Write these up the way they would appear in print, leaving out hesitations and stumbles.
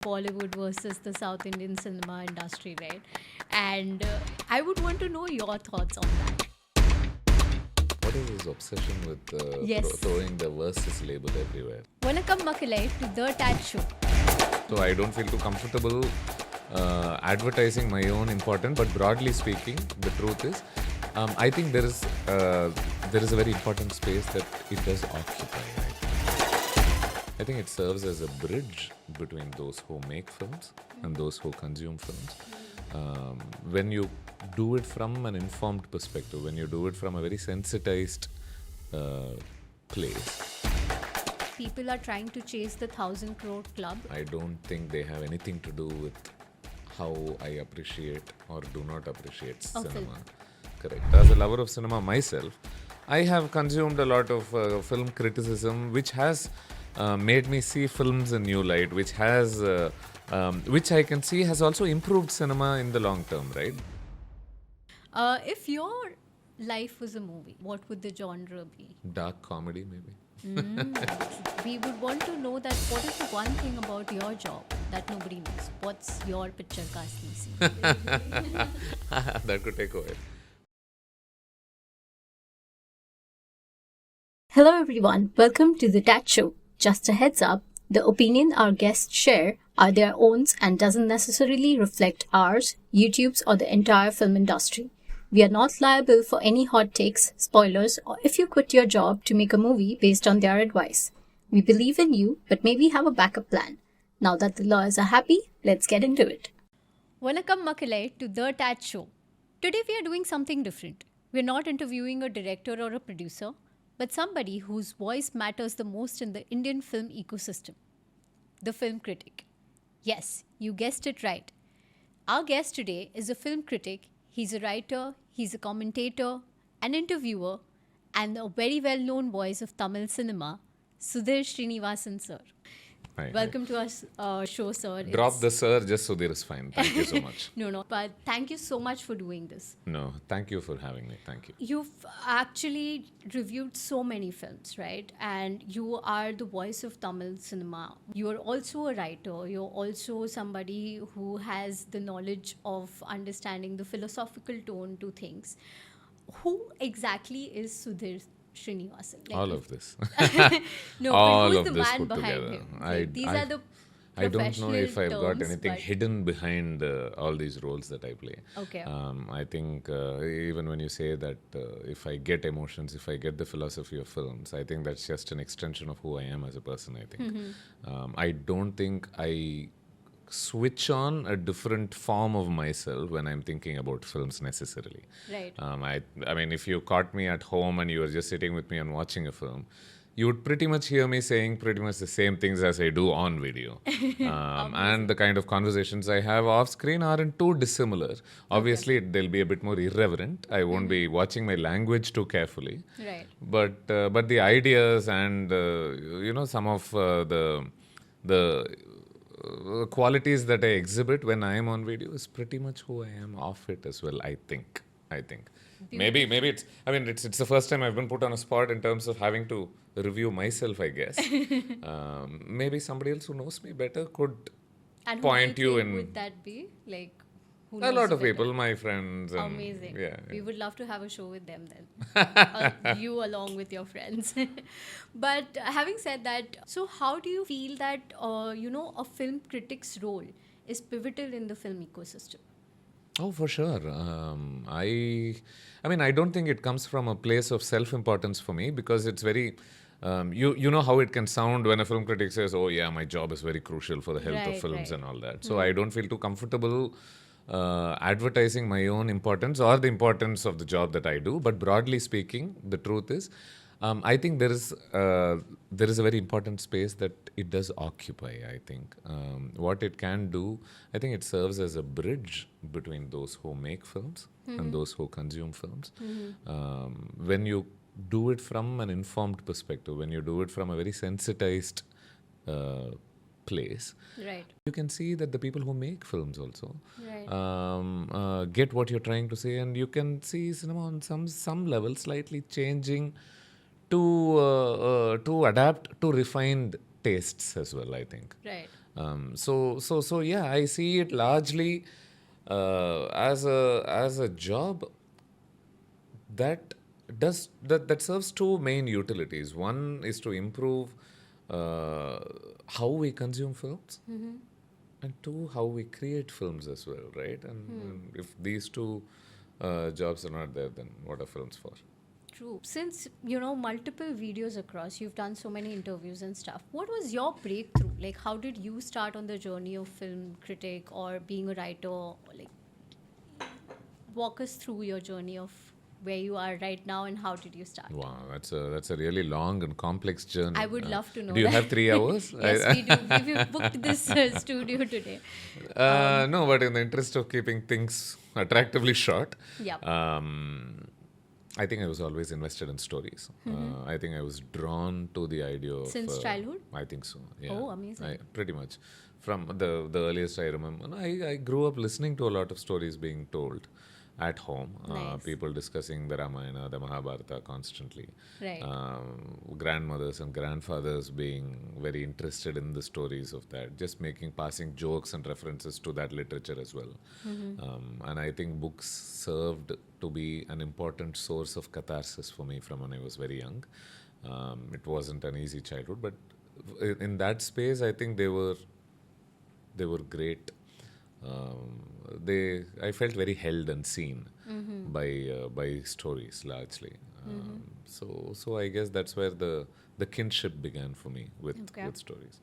Bollywood versus the South Indian cinema industry, right? And I would want to know your thoughts on that. What is this obsession with Yes. throwing the versus label everywhere? Welcome, Makalai, to the TAT show. So I don't feel too comfortable advertising my own important, but broadly speaking, the truth is, I think there is a very important space that it does occupy. I think it serves as a bridge between those who make films and those who consume films. When you do it from an informed perspective, when you do it from a very sensitized place, People are trying to chase the 1,000 crore club. I don't think they have anything to do with how I appreciate or do not appreciate cinema. film. Correct. As a lover of cinema myself, I have consumed a lot of film criticism, which has made me see films in new light, which I can see has also improved cinema in the long term, right? If your life was a movie, what would the genre be? Dark comedy, maybe. We would want to know that what is the one thing about your job that nobody knows? What's your picture cast scene? That could take away. Hello everyone, welcome to the TAT show. Just a heads up, the opinion our guests share are their own and doesn't necessarily reflect ours, YouTube's or the entire film industry. We are not liable for any hot takes, spoilers, or if you quit your job to make a movie based on their advice. We believe in you, but maybe have a backup plan. Now that the lawyers are happy, let's get into it. Welcome Makalai to the TAT show. Today we are doing something different. We're not interviewing a director or a producer, but somebody whose voice matters the most in the Indian film ecosystem. The film critic. Yes, you guessed it right. Our guest today is a film critic. He's a writer, he's a commentator, an interviewer, and a very well-known voice of Tamil cinema, Sudhir Srinivasan sir. Hi, Welcome to our show, sir. Drop the sir, just Sudhir is fine. Thank you so much. No, but thank you so much for doing this. No, thank you for having me. Thank you. You've actually reviewed so many films, right? And you are the voice of Tamil cinema. You are also a writer. You're also somebody who has the knowledge of understanding the philosophical tone to things. Who exactly is Sudhir Srinivasan? Like, All of this. no, all but who's of the this man put behind together. him? Like, these are the I don't know if I've got terms, anything but- hidden behind all these roles that I play. Okay. I think even when you say that if I get emotions, if I get the philosophy of films, I think that's just an extension of who I am as a person, I think. I don't think I switch on a different form of myself when I'm thinking about films necessarily. Right. I mean, if you caught me at home and you were just sitting with me and watching a film, you would pretty much hear me saying pretty much the same things as I do on video. And the kind of conversations I have off screen aren't too dissimilar. Obviously, they'll be a bit more irreverent. I won't be watching my language too carefully. Right. But the ideas and some of the qualities that I exhibit when I am on video is pretty much who I am off it as well. I think. Maybe it's. I mean, it's the first time I've been put on a spot in terms of having to review myself, I guess. Maybe somebody else who knows me better could And point who do you think in. would that be? Like, who A knows lot you of better? people, my friends. And Amazing. Yeah. We would love to have a show with them then. You along with your friends. But having said that, so how do you feel that, a film critic's role is pivotal in the film ecosystem? Oh, for sure. I mean, I don't think it comes from a place of self-importance for me because it's very. You know how it can sound when a film critic says, "Oh yeah, my job is very crucial for the health of Right, films right. and all that." So I don't feel too comfortable advertising my own importance or the importance of the job that I do. But broadly speaking, the truth is, I think there is a very important space that it does occupy. I think what it can do, I think it serves as a bridge between those who make films and those who consume films. When you do it from an informed perspective, when you do it from a very sensitized place, Right. you can see that the people who make films also Right. get what you're trying to say, and you can see cinema on some level slightly changing to adapt to refined tastes as well, I think. Right. So yeah, I see it largely as a job that that serves two main utilities. One is to improve how we consume films, and two, how we create films as well, right? And if these two jobs are not there, then what are films for? True. Since, multiple videos across, you've done so many interviews and stuff. What was your breakthrough? Like, how did you start on the journey of film critic or being a writer? Like, walk us through your journey of where you are right now and how did you start? Wow, that's a really long and complex journey. I would love to know Do you that. have 3 hours? Yes, we do. We've booked this studio today. No, but in the interest of keeping things attractively short, Yep. I think I was always invested in stories. I think I was drawn to the idea of Since childhood? I think so. Yeah. Oh, amazing. Pretty much from the earliest I remember. No, I grew up listening to a lot of stories being told at home. Nice. People discussing the Ramayana, the Mahabharata constantly. Right. Grandmothers and grandfathers being very interested in the stories of that, just making passing jokes and references to that literature as well. And I think books served to be an important source of catharsis for me from when I was very young. It wasn't an easy childhood, but in that space, I think they were great. I felt very held and seen by stories largely. So I guess that's where the kinship began for me with stories.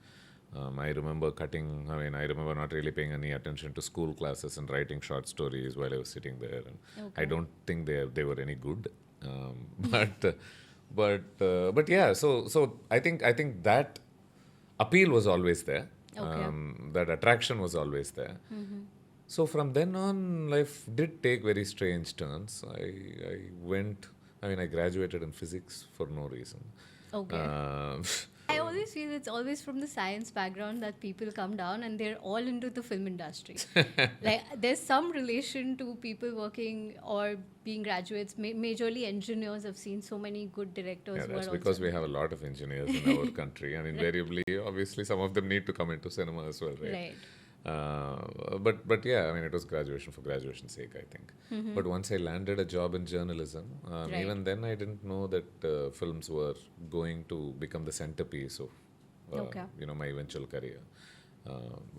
I remember I remember not really paying any attention to school classes and writing short stories while I was sitting there. And I don't think they were any good. But yeah. So I think that appeal was always there. That attraction was always there. So from then on, life did take very strange turns. I graduated in physics for no reason. Okay. I always feel it's always from the science background that people come down and they're all into the film industry. Like, there's some relation to people working or being graduates, majorly engineers. I've seen so many good directors. Yeah, who that's are because also we have a lot of engineers in our country, and invariably, obviously, some of them need to come into cinema as well, right? Right. But yeah, it was graduation for graduation's sake, I think. But once I landed a job in journalism, Right. even then I didn't know that films were going to become the centerpiece of my eventual career.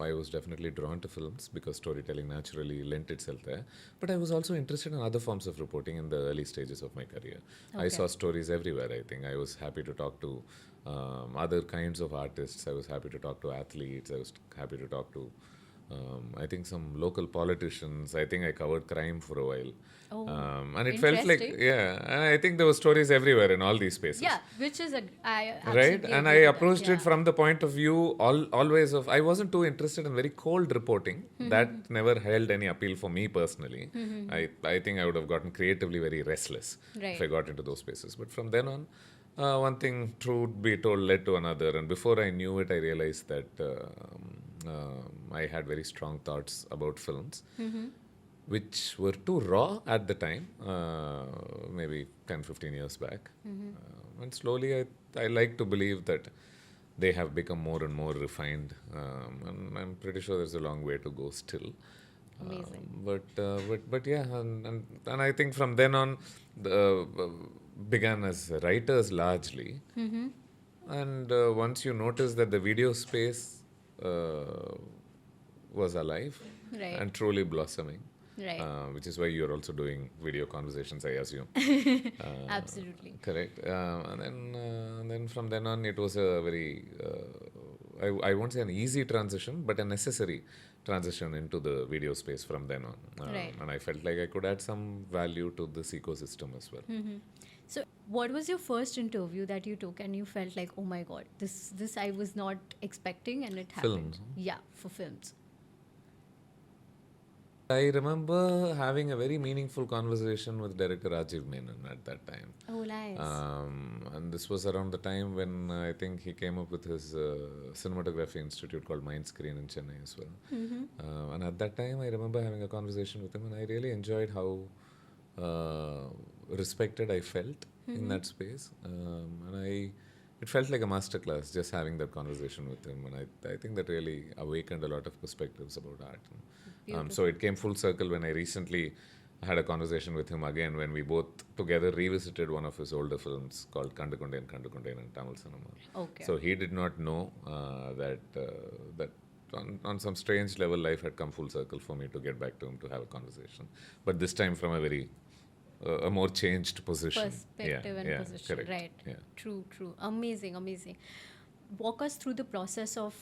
I was definitely drawn to films because storytelling naturally lent itself there. But I was also interested in other forms of reporting in the early stages of my career. I saw stories everywhere, I think. I was happy to talk to other kinds of artists. I was happy to talk to athletes. I was happy to talk to, I think, some local politicians. I think I covered crime for a while. Oh, and it felt like, interesting. and I think there were stories everywhere in all these spaces. Yeah, which is I Right, absolutely and I agree with approached that. it from the point of view always of I wasn't too interested in very cold reporting. That never held any appeal for me personally. I think I would have gotten creatively very restless if I Right. got into those spaces. But from then on, one thing truth be told led to another, and before I knew it, I realized that I had very strong thoughts about films, which were too raw at the time, maybe 10, 15 years back. And slowly, I like to believe that they have become more and more refined. And I'm pretty sure there's a long way to go still. Amazing. But yeah, and I think from then on, began as writers largely. And once you notice that the video space was alive Right. and truly blossoming, Right. which is why you're also doing video conversations, I assume. Absolutely. Correct. And then from then on, it was a very, I won't say an easy transition, but a necessary transition into the video space from then on. Right. And I felt like I could add some value to this ecosystem as well. So, what was your first interview that you took and you felt like, oh my god, this I was not expecting and it happened? Films. Yeah, for films. I remember having a very meaningful conversation with director Rajiv Menon at that time. Oh, nice. And this was around the time when I think he came up with his cinematography institute called Mindscreen in Chennai as well. And at that time, I remember having a conversation with him, and I really enjoyed how respected I felt in that space. And it felt like a masterclass just having that conversation with him, and I think that really awakened a lot of perspectives about art. So it came full circle when I recently had a conversation with him again when we both together revisited one of his older films called Kandukondain Kandukondain in Tamil cinema. Okay. So he did not know that on some strange level life had come full circle for me to get back to him to have a conversation, but this time from a very a more changed position. Perspective and position, correct. right? Yeah. True. Amazing. Walk us through the process of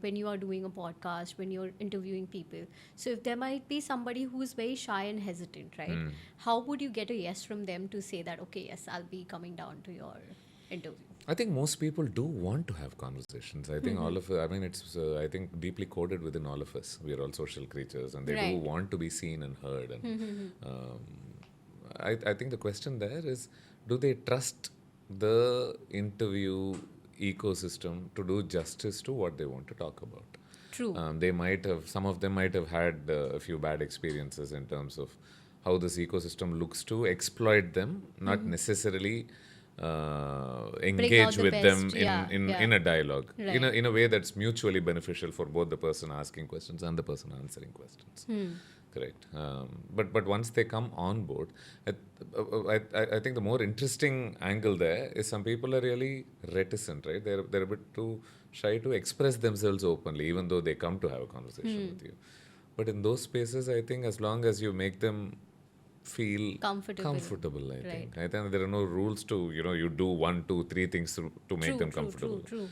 when you are doing a podcast, when you're interviewing people. So if there might be somebody who's very shy and hesitant, right? How would you get a yes from them to say that, okay, yes, I'll be coming down to your interview? I think most people do want to have conversations. I think it's I think deeply coded within all of us. We are all social creatures, and they do Right. want to be seen and heard. And I think the question there is, do they trust the interview ecosystem to do justice to what they want to talk about? True. Some of them might have had a few bad experiences in terms of how this ecosystem looks to exploit them, not necessarily engage the with them best. in a dialogue, Right. in a way that's mutually beneficial for both the person asking questions and the person answering questions. Correct. But once they come on board, I think the more interesting angle there is some people are really reticent, right? They're a bit too shy to express themselves openly, even though they come to have a conversation with you. But in those spaces, I think as long as you make them feel Comfortable. I Right. think. I think there are no rules to, you do 1, 2, 3 things to make them comfortable. True.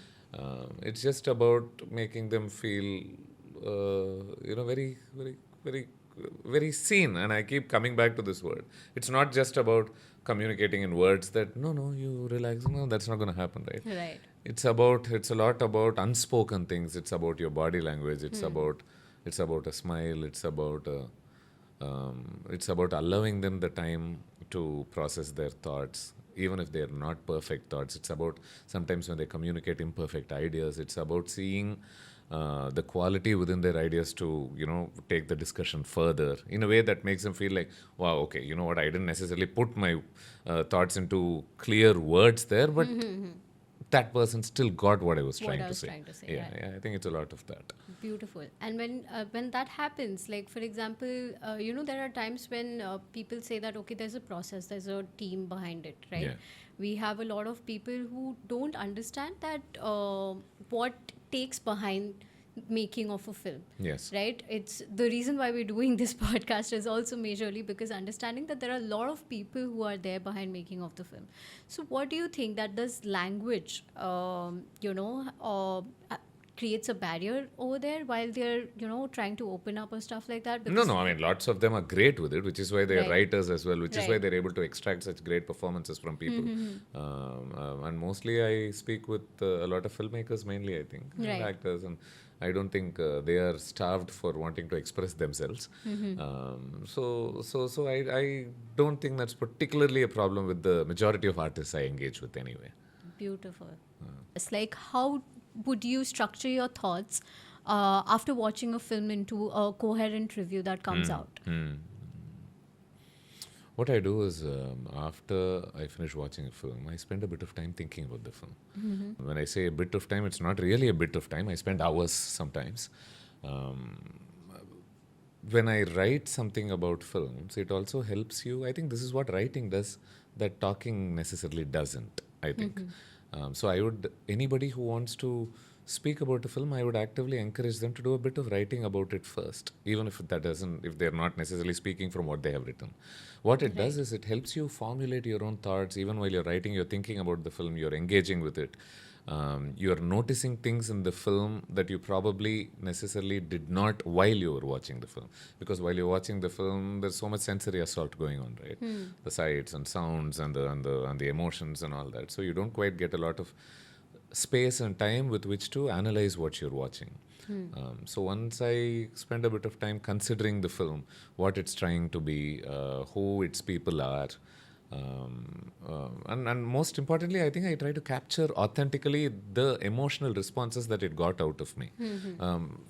It's just about making them feel, very, very, very, very seen. And I keep coming back to this word. It's not just about communicating in words that, no, you relax. No, that's not going to happen, right? Right. It's a lot about unspoken things. It's about your body language. It's about a smile. It's about allowing them the time to process their thoughts, even if they are not perfect thoughts. It's about sometimes when they communicate imperfect ideas, it's about seeing the quality within their ideas to, take the discussion further in a way that makes them feel like, wow, okay, you know what, I didn't necessarily put my thoughts into clear words there, but that person still got what I was trying to say. Yeah. I think it's a lot of that. Beautiful. And when that happens, like for example, there are times when people say that, okay, there's a process, there's a team behind it, right? Yeah. We have a lot of people who don't understand that what takes behind making of a film. Yes. Right? It's the reason why we're doing this podcast is also majorly because understanding that there are a lot of people who are there behind making of the film. So what do you think that does language, creates a barrier over there while they're, trying to open up or stuff like that? No. I mean, lots of them are great with it, which is why they're Right. writers as well, which is why Right. they're able to extract such great performances from people. And mostly I speak with a lot of filmmakers, mainly, I think, and Right. actors. And I don't think they are starved for wanting to express themselves. So I don't think that's particularly a problem with the majority of artists I engage with anyway. Beautiful. It's like, how would you structure your thoughts after watching a film into a coherent review that comes out? What I do is, after I finish watching a film, I spend a bit of time thinking about the film. When I say a bit of time, it's not really a bit of time. I spend hours sometimes. When I write something about films, it also helps you. I think this is what writing does that talking necessarily doesn't, I think. So anybody who wants to speak about a film, I would actively encourage them to do a bit of writing about it first, even if if they're not necessarily speaking from what they have written. What it does is it helps you formulate your own thoughts. Even while you're writing, you're thinking about the film, you're engaging with it. You're noticing things in the film that you probably necessarily did not while you were watching the film. Because while you're watching the film, there's so much sensory assault going on, right? The sights and sounds and the emotions and all that. So you don't quite get a lot of space and time with which to analyze what you're watching. So once I spend a bit of time considering the film, what it's trying to be, who its people are, and most importantly, I think I try to capture authentically the emotional responses that it got out of me.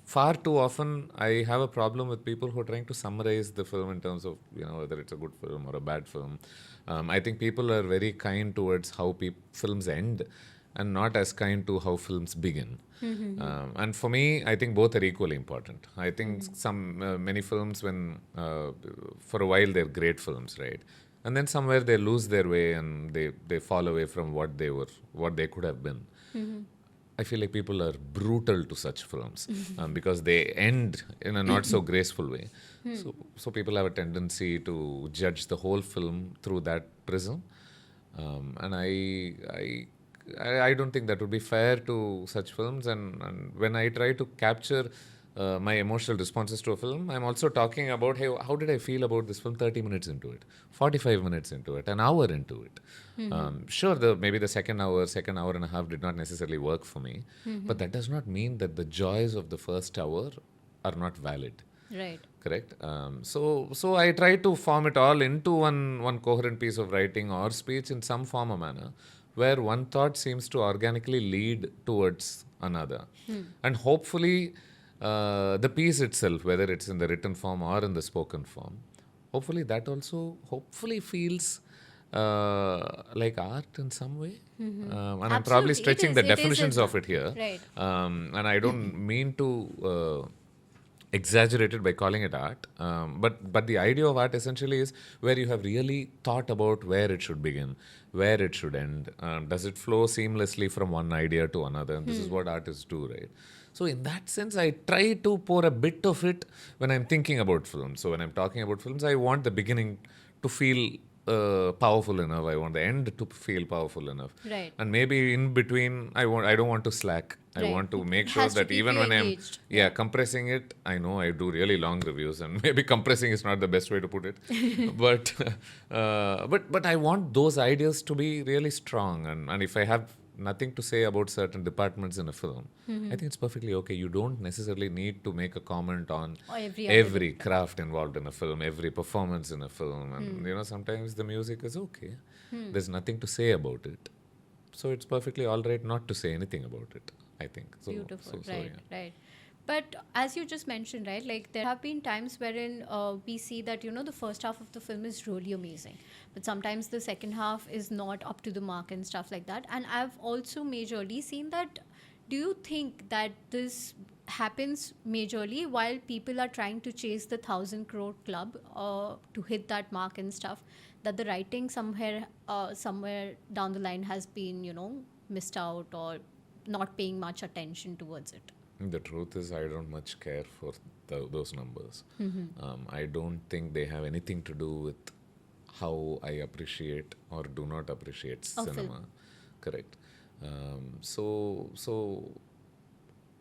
Far too often, I have a problem with people who are trying to summarize the film in terms of whether it's a good film or a bad film. I think people are very kind towards how films end. and not as kind to how films begin. And for me, I think both are equally important. I think many films, when for a while they're great films, right? And then somewhere they lose their way and they fall away from what they could have been. I feel like people are brutal to such films because they end in a not so graceful way. So people have a tendency to judge the whole film through that prism, and I don't think that would be fair to such films. And when I try to capture my emotional responses to a film, I'm also talking about, hey, how did I feel about this film 30 minutes into it, 45 minutes into it, an hour into it. Sure, maybe the second hour and a half did not necessarily work for me, but that does not mean that the joys of the first hour are not valid. Right. Correct. So I try to form it all into one coherent piece of writing or speech in some form or manner, where one thought seems to organically lead towards another, and hopefully the piece itself, whether it's in the written form or in the spoken form, hopefully that also feels like art in some way. And I'm probably Absolutely. stretching the It is definitions an of it here. right. And I don't mean to exaggerated by calling it art, but the idea of art essentially is where you have really thought about where it should begin, where it should end. Does it flow seamlessly from one idea to another? And this is what artists do, right? So in that sense, I try to pour a bit of it when I'm thinking about films. So when I'm talking about films, I want the beginning to feel powerful enough. I want the end to feel powerful enough. Right. And maybe in between, I don't want to slack. I Right. want to make It sure has to that keep even you when engaged. I'm compressing it, I know I do really long reviews, and maybe compressing is not the best way to put it, but I want those ideas to be really strong, and if I have nothing to say about certain departments in a film, I think it's perfectly okay. You don't necessarily need to make a comment on Or every other every craft involved in a film, every performance in a film, and sometimes the music is okay. There's nothing to say about it, so it's perfectly all right not to say anything about it, I think. Beautiful. So, Right. yeah. Right. But as you just mentioned, right, like there have been times wherein we see that, the first half of the film is really amazing, but sometimes the second half is not up to the mark and stuff like that. And I've also majorly seen that. Do you think that this happens majorly while people are trying to chase the 1,000 crore club to hit that mark and stuff, that the writing somewhere down the line has been, missed out or not paying much attention towards it? The truth is, I don't much care for those numbers. I don't think they have anything to do with how I appreciate or do not appreciate A cinema. film. Correct. So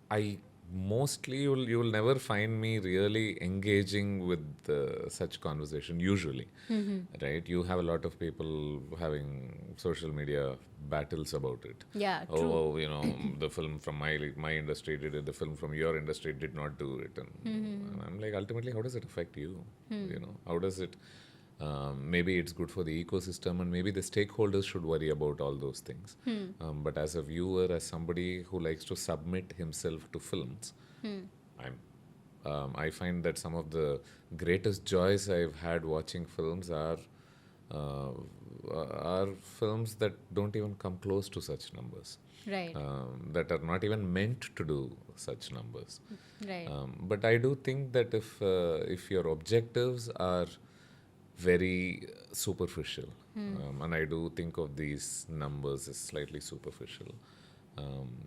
I mostly you'll never find me really engaging with such conversation usually. Right? You have a lot of people having social media battles about it. Yeah, true. The film from my industry did it, the film from your industry did not do it, and I'm like, ultimately, how does it affect you? How does it? Maybe it's good for the ecosystem, and maybe the stakeholders should worry about all those things. But as a viewer, as somebody who likes to submit himself to films, I find that some of the greatest joys I've had watching films are films that don't even come close to such numbers. Right. That are not even meant to do such numbers. Right. But I do think that if your objectives are very superficial, and I do think of these numbers as slightly superficial,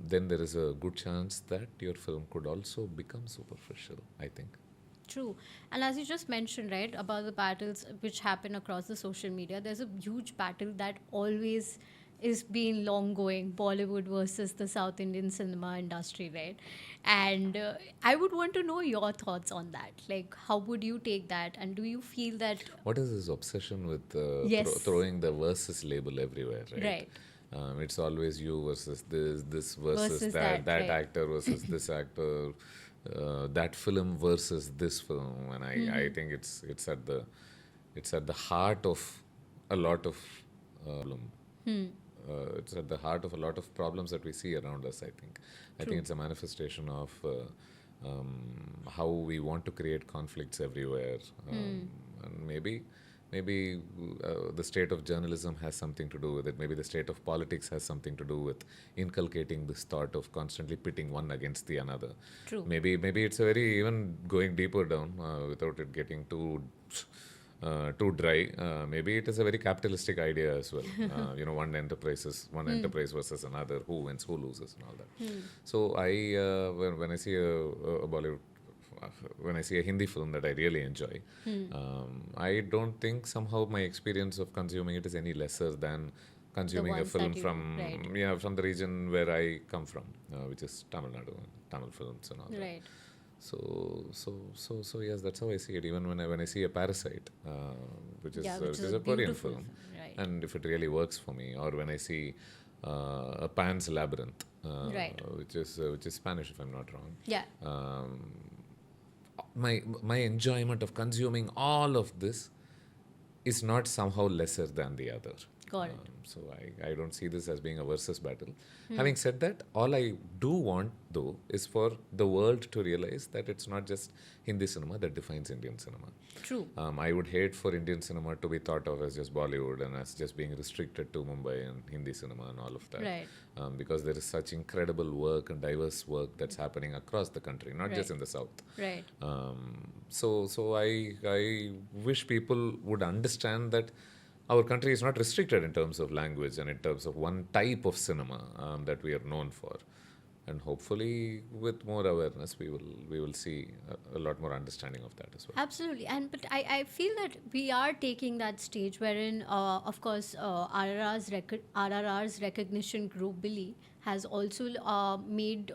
then there is a good chance that your film could also become superficial, I think. True. And as you just mentioned, right, about the battles which happen across the social media, there's a huge battle that always is being long going, Bollywood versus the South Indian cinema industry, right? And I would want to know your thoughts on that. Like, how would you take that? And do you feel that? What is this obsession with Yes. throwing the versus label everywhere, right? Right. It's always you versus this versus Versus that that, right. actor versus this actor, that film versus this film, and I think it's at the heart of a lot of problem. It's at the heart of a lot of problems that we see around us. I think it's a manifestation of how we want to create conflicts everywhere, and maybe Maybe the state of journalism has something to do with it. Maybe the state of politics has something to do with inculcating this thought of constantly pitting one against the another. True. Maybe it's a very, even going deeper down without it getting too dry. Maybe it is a very capitalistic idea as well. One enterprise versus another. Who wins, who loses, and all that. So when I see a Bollywood, when I see a Hindi film that I really enjoy, I don't think somehow my experience of consuming it is any lesser than consuming a ones film that you from right. from the region where I come from, which is Tamil Nadu, Tamil films and all that. Right. So yes, that's how I see it. Even when I see a Parasite, which is Which is a a Korean beautiful film, right. and if it really works for me, or when I see a Pan's Labyrinth, Right. which is Spanish if I'm not wrong. Yeah. My enjoyment of consuming all of this is not somehow lesser than the other. Got it. So I don't see this as being a versus battle. Having said that, all I do want though is for the world to realize that it's not just Hindi cinema that defines Indian cinema. True. I would hate for Indian cinema to be thought of as just Bollywood and as just being restricted to Mumbai and Hindi cinema and all of that. Right. Because there is such incredible work and diverse work that's happening across the country, not just Right. in the south. Right. So I wish people would understand that our country is not restricted in terms of language and in terms of one type of cinema that we are known for. And hopefully, with more awareness, we will see a lot more understanding of that as well. Absolutely, and but I feel that we are taking that stage wherein, of course, RRR's recognition globally has also made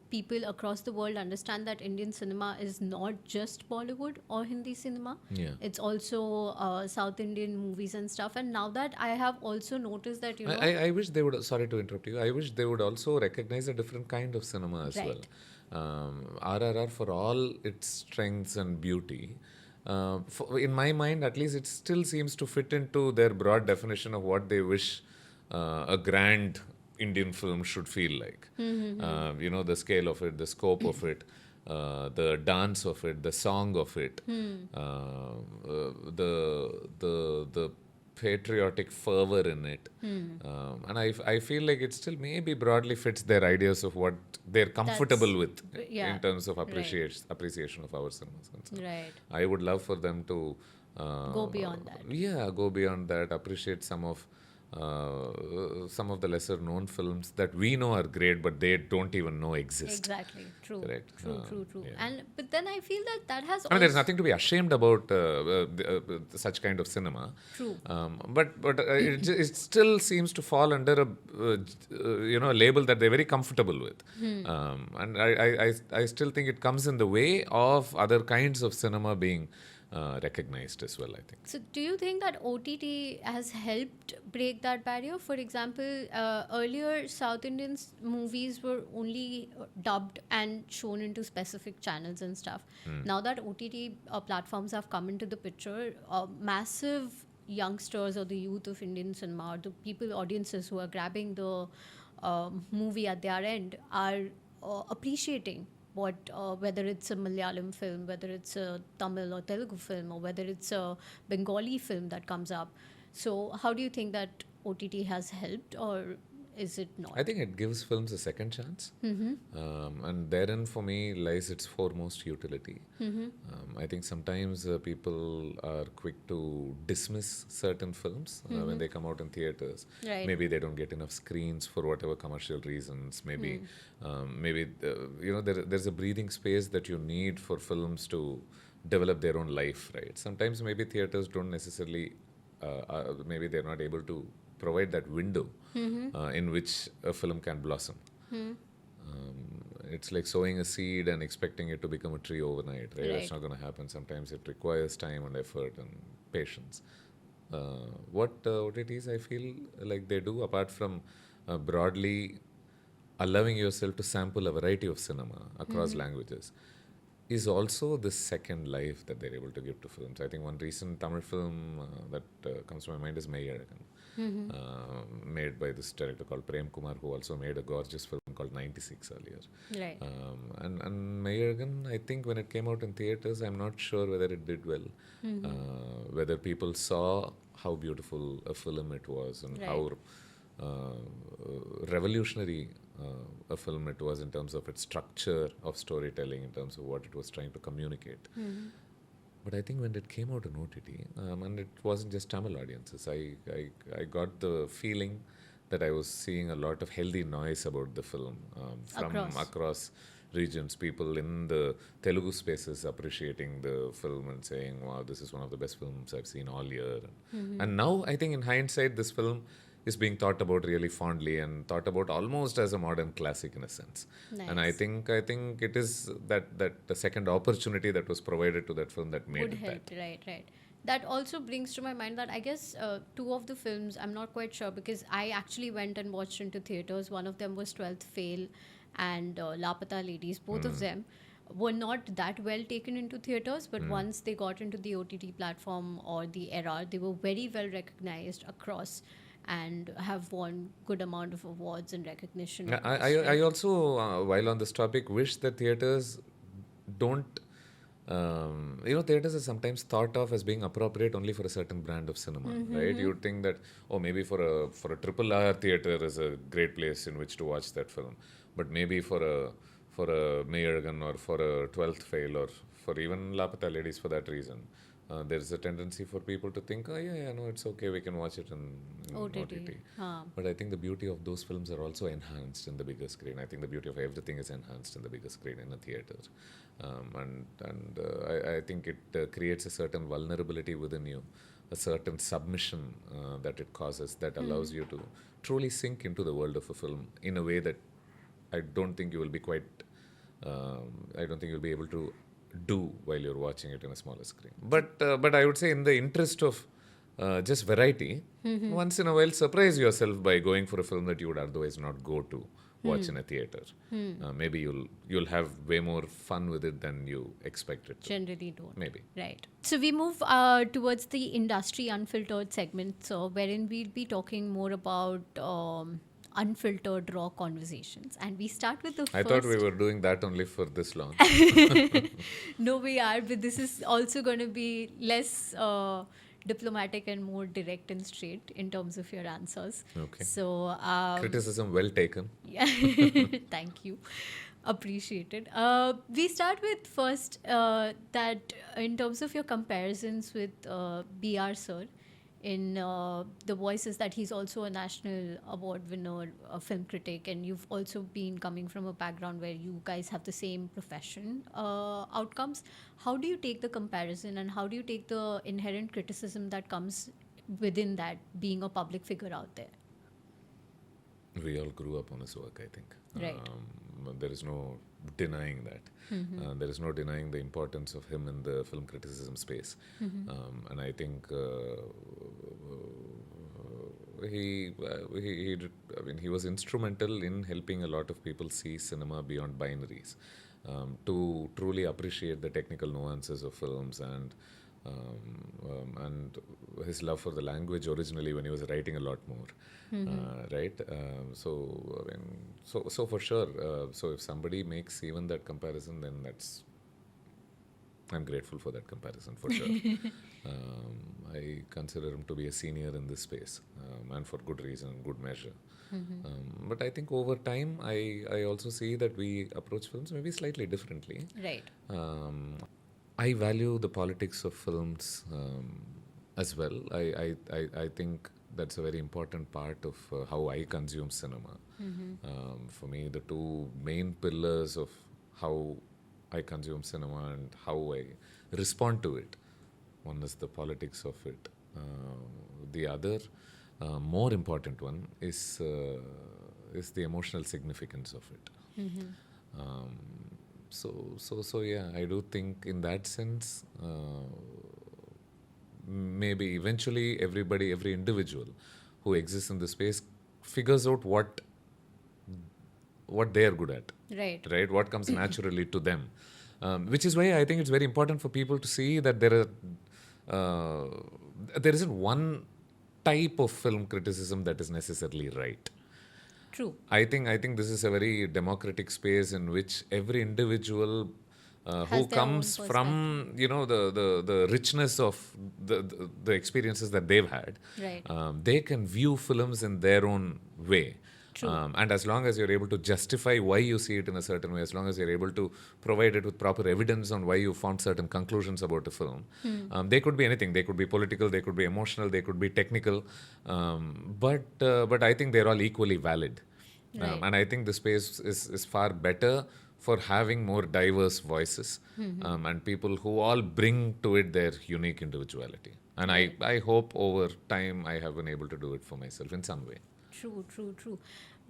people across the world understand that Indian cinema is not just Bollywood or Hindi cinema. Yeah. It's also South Indian movies and stuff. And now that I have also noticed that, I wish they would, sorry to interrupt you, I wish they would also recognize a different kind of cinema as Right. well. RRR, for all its strengths and beauty, in my mind at least, it still seems to fit into their broad definition of what they wish a grand Indian film should feel like. The scale of it, the scope of it, the dance of it, the song of it, the patriotic fervor in it. And I feel like it still maybe broadly fits their ideas of what they're comfortable with yeah, in terms of right. appreciation of our cinema. Right. I would love for them to Go beyond that. Yeah, go beyond that. Appreciate some of the lesser known films that we know are great, but they don't even know exist. Exactly. True. Correct. True. Yeah. But then I feel that has. I mean, there's nothing to be ashamed about such kind of cinema. True. But it still seems to fall under a label that they're very comfortable with. And I still think it comes in the way of other kinds of cinema being recognized as well, I think. So, do you think that OTT has helped break that barrier? For example, earlier South Indian movies were only dubbed and shown into specific channels and stuff. Now that OTT platforms have come into the picture, massive youngsters or the youth of Indian cinema, or the audiences who are grabbing the movie at their end are appreciating whether it's a Malayalam film, whether it's a Tamil or Telugu film, or whether it's a Bengali film that comes up. So how do you think that OTT has helped, or is it not? I think it gives films a second chance. And therein, for me, lies its foremost utility. I think sometimes people are quick to dismiss certain films when they come out in theaters. Right. Maybe they don't get enough screens for whatever commercial reasons. Maybe, there's a breathing space that you need for films to develop their own life, right? Sometimes maybe theaters don't necessarily, maybe they're not able to provide that window in which a film can blossom. It's like sowing a seed and expecting it to become a tree overnight, right? That's not going to happen. Sometimes it requires time and effort and patience. What OTTs I feel like they do, apart from broadly allowing yourself to sample a variety of cinema across languages, is also this second life that they're able to give to films. I think one recent Tamil film that comes to my mind is Meyyazhagan, made by this director called Prem Kumar, who also made a gorgeous film called 96 earlier. Right. And Meyyazhagan, I think when it came out in theaters, I'm not sure whether it did well, whether people saw how beautiful a film it was and how revolutionary a film it was in terms of its structure of storytelling, in terms of what it was trying to communicate. But I think when it came out on OTT, and it wasn't just Tamil audiences, I got the feeling that I was seeing a lot of healthy noise about the film from across regions. People in the Telugu spaces appreciating the film and saying, wow, this is one of the best films I've seen all year. And now, I think in hindsight, this film is being thought about really fondly and thought about almost as a modern classic in a sense. Nice. And I think it is that the second opportunity that was provided to that film that made Would it help, that. right. That also brings to my mind that I guess two of the films, I'm not quite sure because I actually went and watched into theaters. One of them was 12th Fail and Lapata Ladies. Both of them were not that well taken into theaters, but once they got into the OTT platform or the era, they were very well recognized across and have won good amount of awards and recognition. I also, while on this topic, wish that theaters don't. Theaters are sometimes thought of as being appropriate only for a certain brand of cinema, right? You'd think that, maybe for a triple R theater is a great place in which to watch that film, but maybe for a Meyyazhagan or for a 12th Fail or for even Lapata Ladies for that reason, there's a tendency for people to think, no, it's okay, we can watch it in OTT. But I think the beauty of those films are also enhanced in the bigger screen. I think the beauty of everything is enhanced in the bigger screen in a theater. I think it creates a certain vulnerability within you, a certain submission that it causes that allows you to truly sink into the world of a film in a way that I don't think you will be I don't think you'll be able to do while you're watching it in a smaller screen. But I would say in the interest of just variety, once in a while surprise yourself by going for a film that you would otherwise not go to watch in a theater. Maybe you'll have way more fun with it than you expected to. Generally don't. Maybe. Right. So we move towards the industry unfiltered segment, so wherein we'll be talking more about unfiltered raw conversations, and we start with the first. I thought we were doing that only for this long. No, we are, but this is also going to be less diplomatic and more direct and straight in terms of your answers. Okay. So Criticism well taken. Yeah. Thank you. Appreciated. We start with first that in terms of your comparisons with BR Sir, in the voices that he's also a national award winner, a film critic, and you've also been coming from a background where you guys have the same profession outcomes. How do you take the comparison and how do you take the inherent criticism that comes within that, being a public figure out there? We all grew up on his work, I think. Right. There is no denying that. There is no denying the importance of him in the film criticism space. And I think he was instrumental in helping a lot of people see cinema beyond binaries, to truly appreciate the technical nuances of films and his love for the language originally when he was writing a lot more, right? So for sure. So if somebody makes even that comparison, then I'm grateful for that comparison for sure. I consider him to be a senior in this space, and for good reason, good measure. But I think over time, I also see that we approach films maybe slightly differently. Right. I value the politics of films as well. I think that's a very important part of how I consume cinema. For me, the two main pillars of how I consume cinema and how I respond to it. One is the politics of it. The other, more important one, is the emotional significance of it. So yeah, I do think in that sense, maybe eventually every individual who exists in the space figures out what they are good at. Right. Right? What comes naturally to them. Which is why I think it's very important for people to see that there isn't one type of film criticism that is necessarily right. True. I think this is a very democratic space in which every individual Has who their own comes from the richness of the experiences that they've had, Right. they can view films in their own way. True. And as long as you're able to justify why you see it in a certain way, as long as you're able to provide it with proper evidence on why you found certain conclusions about a film, they could be anything. They could be political, they could be emotional, they could be technical, but I think they're all equally valid. Right. And I think the space is far better for having more diverse voices, and people who all bring to it their unique individuality. And I hope over time I have been able to do it for myself in some way. True, true, true.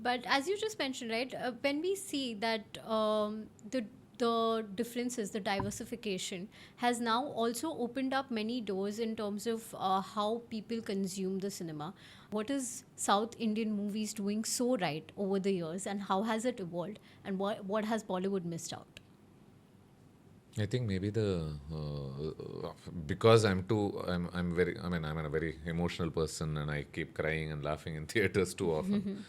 But as you just mentioned, right, when we see that the differences, the diversification has now also opened up many doors in terms of how people consume the cinema. What is South Indian movies doing so right over the years, and how has it evolved, and what has Bollywood missed out? I think maybe because I'm a very emotional person, and I keep crying and laughing in theaters too often.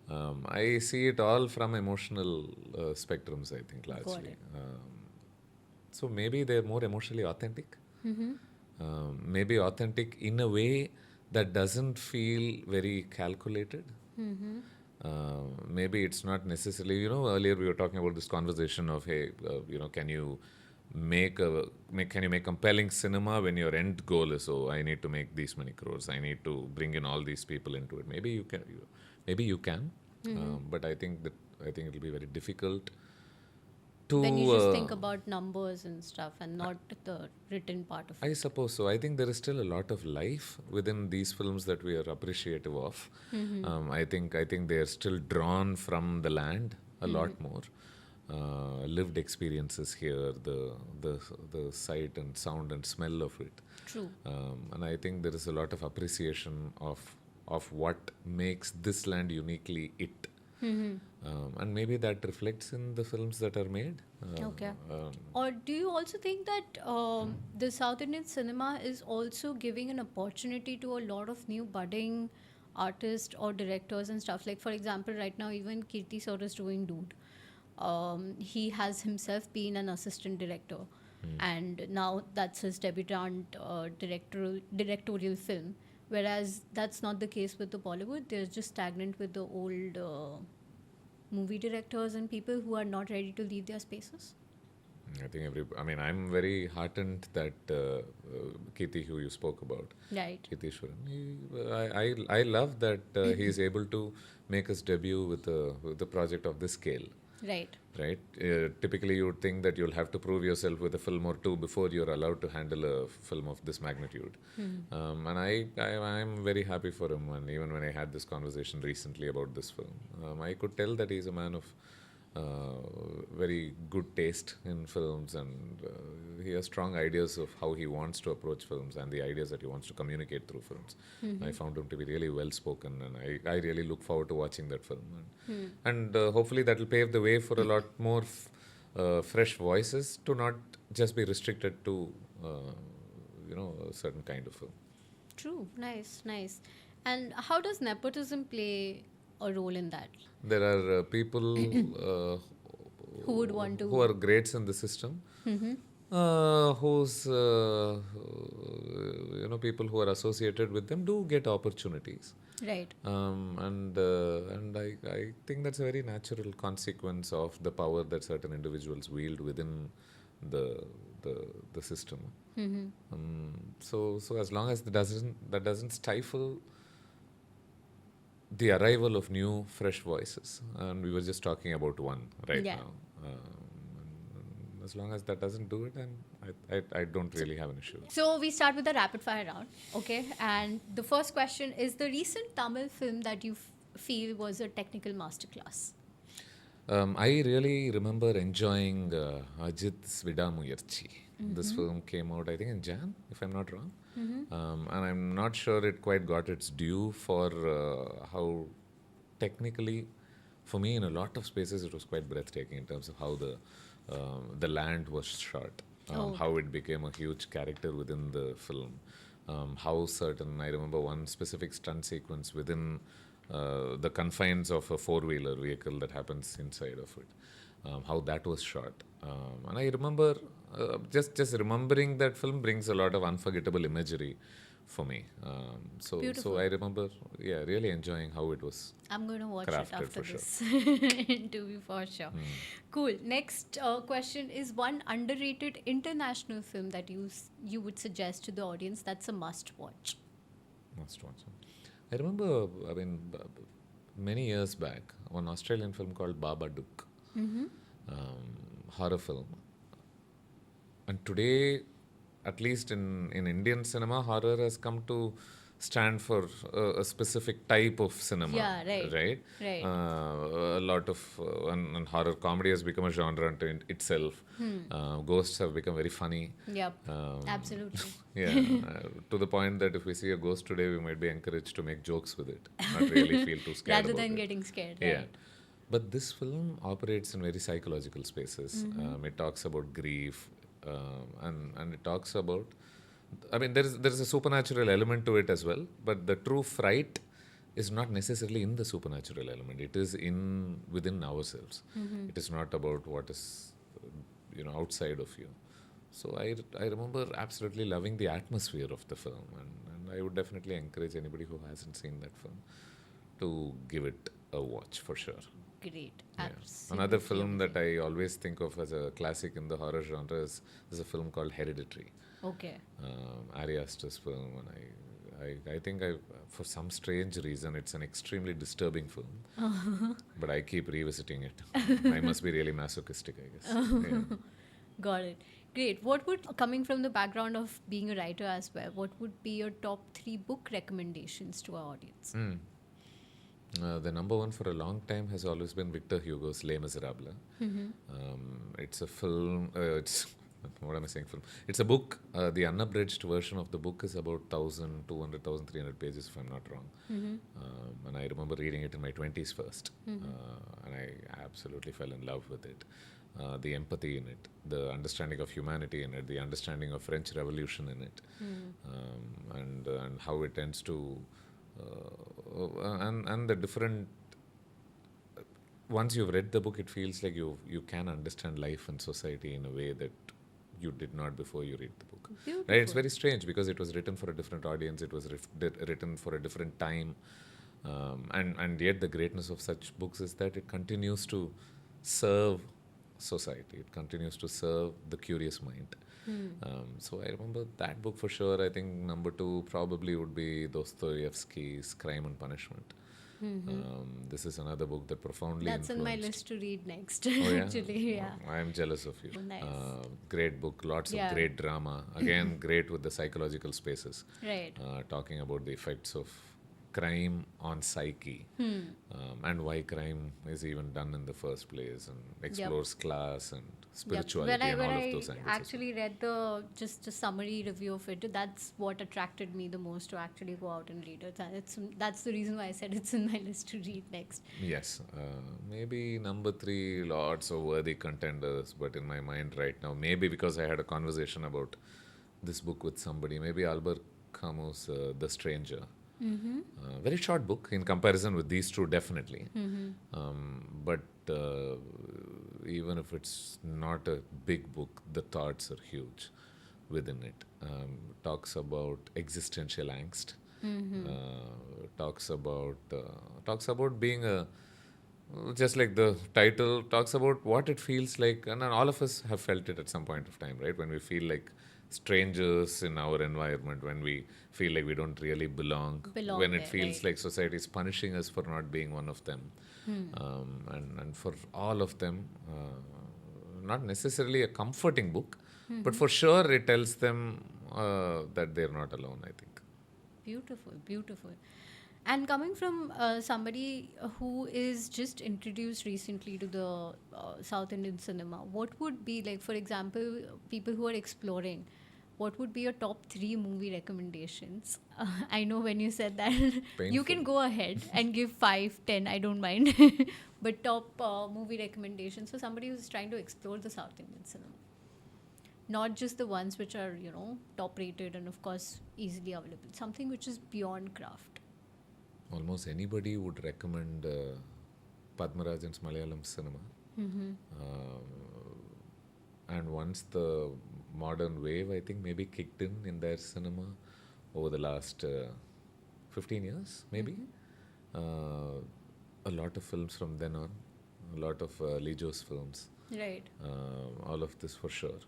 I see it all from emotional spectrums, I think, Got largely. it. So maybe they're more emotionally authentic. Maybe authentic in a way that doesn't feel very calculated. Maybe it's not necessarily, earlier we were talking about this conversation of, hey, can you can you make compelling cinema when your end goal is, oh, I need to make these many crores, I need to bring in all these people into it. Maybe you can, but I think it'll be very difficult to. When you just think about numbers and stuff and not the written part of I it. suppose so. I think there is still a lot of life within these films that we are appreciative of. I think they are still drawn from the land a lot more. Lived experiences here, the sight and sound and smell of it. True. And I think there is a lot of appreciation of what makes this land uniquely it. And maybe that reflects in the films that are made. Okay. Or do you also think that the South Indian cinema is also giving an opportunity to a lot of new budding artists or directors and stuff? Like, for example, right now, even Kirti Sir is doing Dude. He has himself been an assistant director, and now that's his debutant directorial film. Whereas that's not the case with the Bollywood. They're just stagnant with the old movie directors and people who are not ready to leave their spaces. I think I'm very heartened that Kirti, who you spoke about, Right. Kirtishwaran, I love that he is able to make his debut with a project of this scale. Right. Right? Typically, you would think that you'll have to prove yourself with a film or two before you're allowed to handle a film of this magnitude. And I'm very happy for him. And even when I had this conversation recently about this film, I could tell that he's a man of very good taste in films, and he has strong ideas of how he wants to approach films and the ideas that he wants to communicate through films. I found him to be really well spoken, and I really look forward to watching that film. And hopefully that will pave the way for a lot more fresh voices to not just be restricted to a certain kind of film. True. Nice. Nice. And how does nepotism play a role in that? There are people Who would want to? who are greats in the system, whose people who are associated with them do get opportunities. Right. And I think that's a very natural consequence of the power that certain individuals wield within the system. So as long as that doesn't stifle the arrival of new, fresh voices, and we were just talking about one right Yeah. now. As long as that doesn't do it, then I don't really have an issue. So we start with the rapid fire round, okay? And the first question is the recent Tamil film that you feel was a technical masterclass. I really remember enjoying Ajit's Vidamuyarchi. This film came out, I think, in Jan, if I'm not wrong. And I'm not sure it quite got its due for how technically, for me, in a lot of spaces, it was quite breathtaking in terms of how the the land was shot, how it became a huge character within the film, how certain, I remember one specific stunt sequence within the confines of a four-wheeler vehicle that happens inside of it, how that was shot. And I remember, just remembering that film brings a lot of unforgettable imagery for me. So I remember, yeah, really enjoying how it was I'm going to watch it crafted after for sure. this interview for sure. Cool. Next question is one underrated international film that you would suggest to the audience that's a must watch. Must watch it. I remember, I mean, many years back, one Australian film called Babadook, horror film. And today, at least in Indian cinema, horror has come to stand for a specific type of cinema. Yeah, right. Right. A lot of and horror comedy has become a genre unto itself. Ghosts have become very funny. Yep. Absolutely. Yeah, to the point that if we see a ghost today, we might be encouraged to make jokes with it, not really feel too scared Rather about than it. getting scared. Yeah. Right. But this film operates in very psychological spaces. It talks about grief, and it talks about. I mean, there is a supernatural element to it as well. But the true fright is not necessarily in the supernatural element. It is within ourselves. It is not about what is, outside of you. So I remember absolutely loving the atmosphere of the film, and I would definitely encourage anybody who hasn't seen that film to give it a watch for sure. Great. Yeah. Absolutely. Another film that I always think of as a classic in the horror genre is a film called Hereditary. Okay. Ari Aster's film, and I think for some strange reason it's an extremely disturbing film, but I keep revisiting it. I must be really masochistic, I guess. Yeah. Got it. Great. Coming from the background of being a writer as well, what would be your top 3 book recommendations to our audience? The number one for a long time has always been Victor Hugo's Les Miserables. It's a film. What am I saying? Film. It's a book. The unabridged version of the book is about 1,200, 1,300 pages, if I'm not wrong. And I remember reading it in my 20s first, and I absolutely fell in love with it. The empathy in it, the understanding of humanity in it, the understanding of French Revolution in it, and how it tends to. And the different. Once you've read the book, it feels like you can understand life and society in a way that you did not before you read the book. Beautiful. Right? It's very strange because it was written for a different audience. It was written for a different time, and yet the greatness of such books is that it continues to serve society. It continues to serve the curious mind. So I remember that book for sure. I think number 2 probably would be Dostoevsky's Crime and Punishment. This is another book that profoundly That's on influenced. my list to read next. Oh, yeah? Actually, yeah. I am jealous of you. Oh, nice. Great book, lots Yeah. of great drama. Again, great with the psychological spaces. Right. Talking about the effects of crime on psyche, and why crime is even done in the first place, and explores class and spirituality and all of those angles. I actually read just a summary review of it, that's what attracted me the most to actually go out and read it. And that's the reason why I said it's in my list to read next. Yes, maybe number 3, lots of worthy contenders, but in my mind right now, maybe because I had a conversation about this book with somebody, maybe Albert Camus' The Stranger. Very short book in comparison with these two, definitely. But even if it's not a big book, the thoughts are huge within it. Talks about existential angst. Talks about being just like the title talks about what it feels like, and all of us have felt it at some point of time, right? When we feel like strangers in our environment, when we feel like we don't really belong when it there, feels right. like society is punishing us for not being one of them. And for all of them, not necessarily a comforting book, but for sure it tells them that they're not alone, I think. Beautiful, beautiful. And coming from somebody who is just introduced recently to the South Indian cinema, what would be like, for example, people who are exploring, what would be your top 3 movie recommendations? I know when you said that, you can Painful. go ahead and give 5, 10, I don't mind. But top movie recommendations for somebody who's trying to explore the South Indian cinema. Not just the ones which are, top rated and of course easily available. Something which is beyond craft. Almost anybody would recommend Padmarajan's Malayalam cinema. And once the modern wave, I think, maybe kicked in their cinema over the last 15 years, maybe. A lot of films from then on, a lot of Lijo's films. Right. All of this for sure.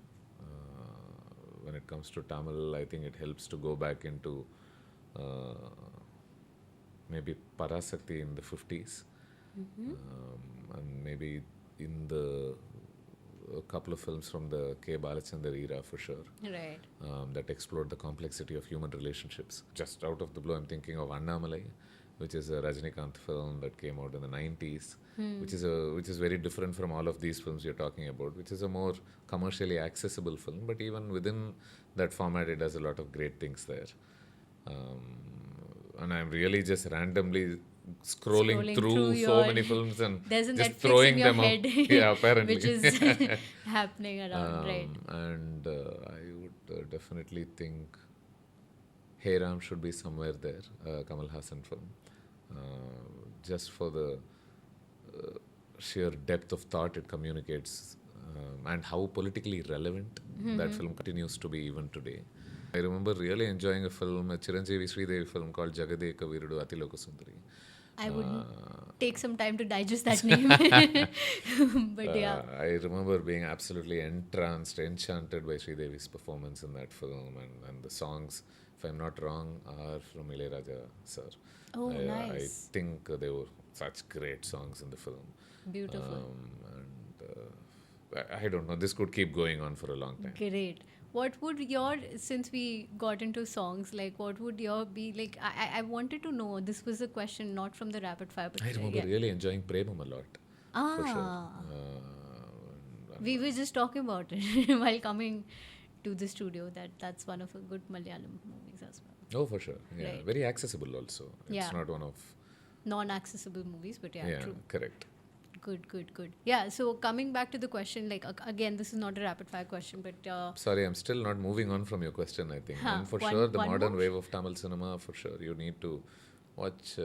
When it comes to Tamil, I think it helps to go back into maybe Parasakti in the 50s. And maybe in the a couple of films from the K. Balachandar era for sure. Right. That explored the complexity of human relationships. Just out of the blue, I'm thinking of Annamalai, which is a Rajinikanth film that came out in the 90s, which is very different from all of these films you're talking about, which is a more commercially accessible film, but even within that format, it does a lot of great things there. And I'm really just randomly scrolling through so many films and there's a just Netflix throwing in your them head, up. Yeah, apparently. which is happening around, right? And I would definitely think Hey Ram should be somewhere there, Kamal Hassan film. Just for the sheer depth of thought it communicates and how politically relevant that film continues to be even today. I remember really enjoying a film, a Chiranjeevi Sridevi film called Jagadeka Virudu Atiloka Sundari. I would take some time to digest that name. But yeah. I remember being absolutely entranced, enchanted by Sridevi's performance in that film, and the songs, if I'm not wrong, are from Ilayaraja sir. Oh, I nice. think they were such great songs in the film. Beautiful. I don't know, this could keep going on for a long time. Great. What would your, since we got into songs, like what would your be like? I wanted to know, this was a question not from the rapid fire, but I remember really enjoying Premam a lot. For sure. We were just talking about it while coming to the studio, that's one of a good Malayalam movies as well. Oh, for sure. Yeah, Right. very accessible also. It's Yeah. not one of... Non-accessible movies, but yeah, true. Correct. Good. Yeah, so coming back to the question, like again, this is not a rapid fire question, but Sorry, I'm still not moving on from your question, I think. And for one- sure, the one modern more? wave of Tamil cinema, for sure. You need to watch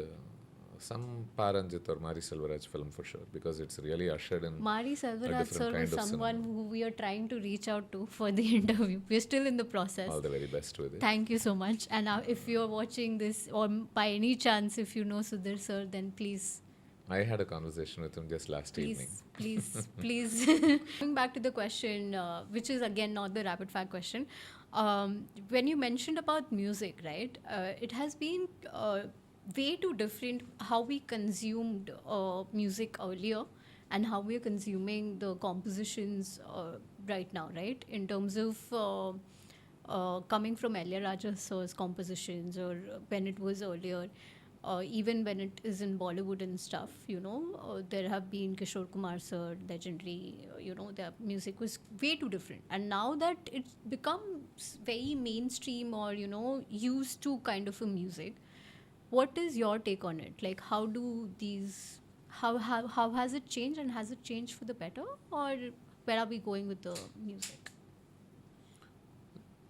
some Paranjit or Mari Selvaraj film for sure, because it's really ushered in Mari a Selvaraj different sir kind was of someone cinema. who we are trying to reach out to for the interview. We're still in the process. All the very best with it. Thank you so much. And if you're watching this, or by any chance, if you know Sudhir sir, then please, I had a conversation with him just last evening. please. Going back to the question, which is again not the rapid fire question. When you mentioned about music, right? It has been way too different how we consumed music earlier and how we are consuming the compositions right now, right? In terms of coming from Ilayaraja sir's compositions, or when it was earlier, even when it is in Bollywood and stuff, there have been Kishore Kumar sir, legendary, their music was way too different. And now that it's become very mainstream or, used to kind of a music, what is your take on it? Like, how do these, how has it changed, and has it changed for the better, or where are we going with the music?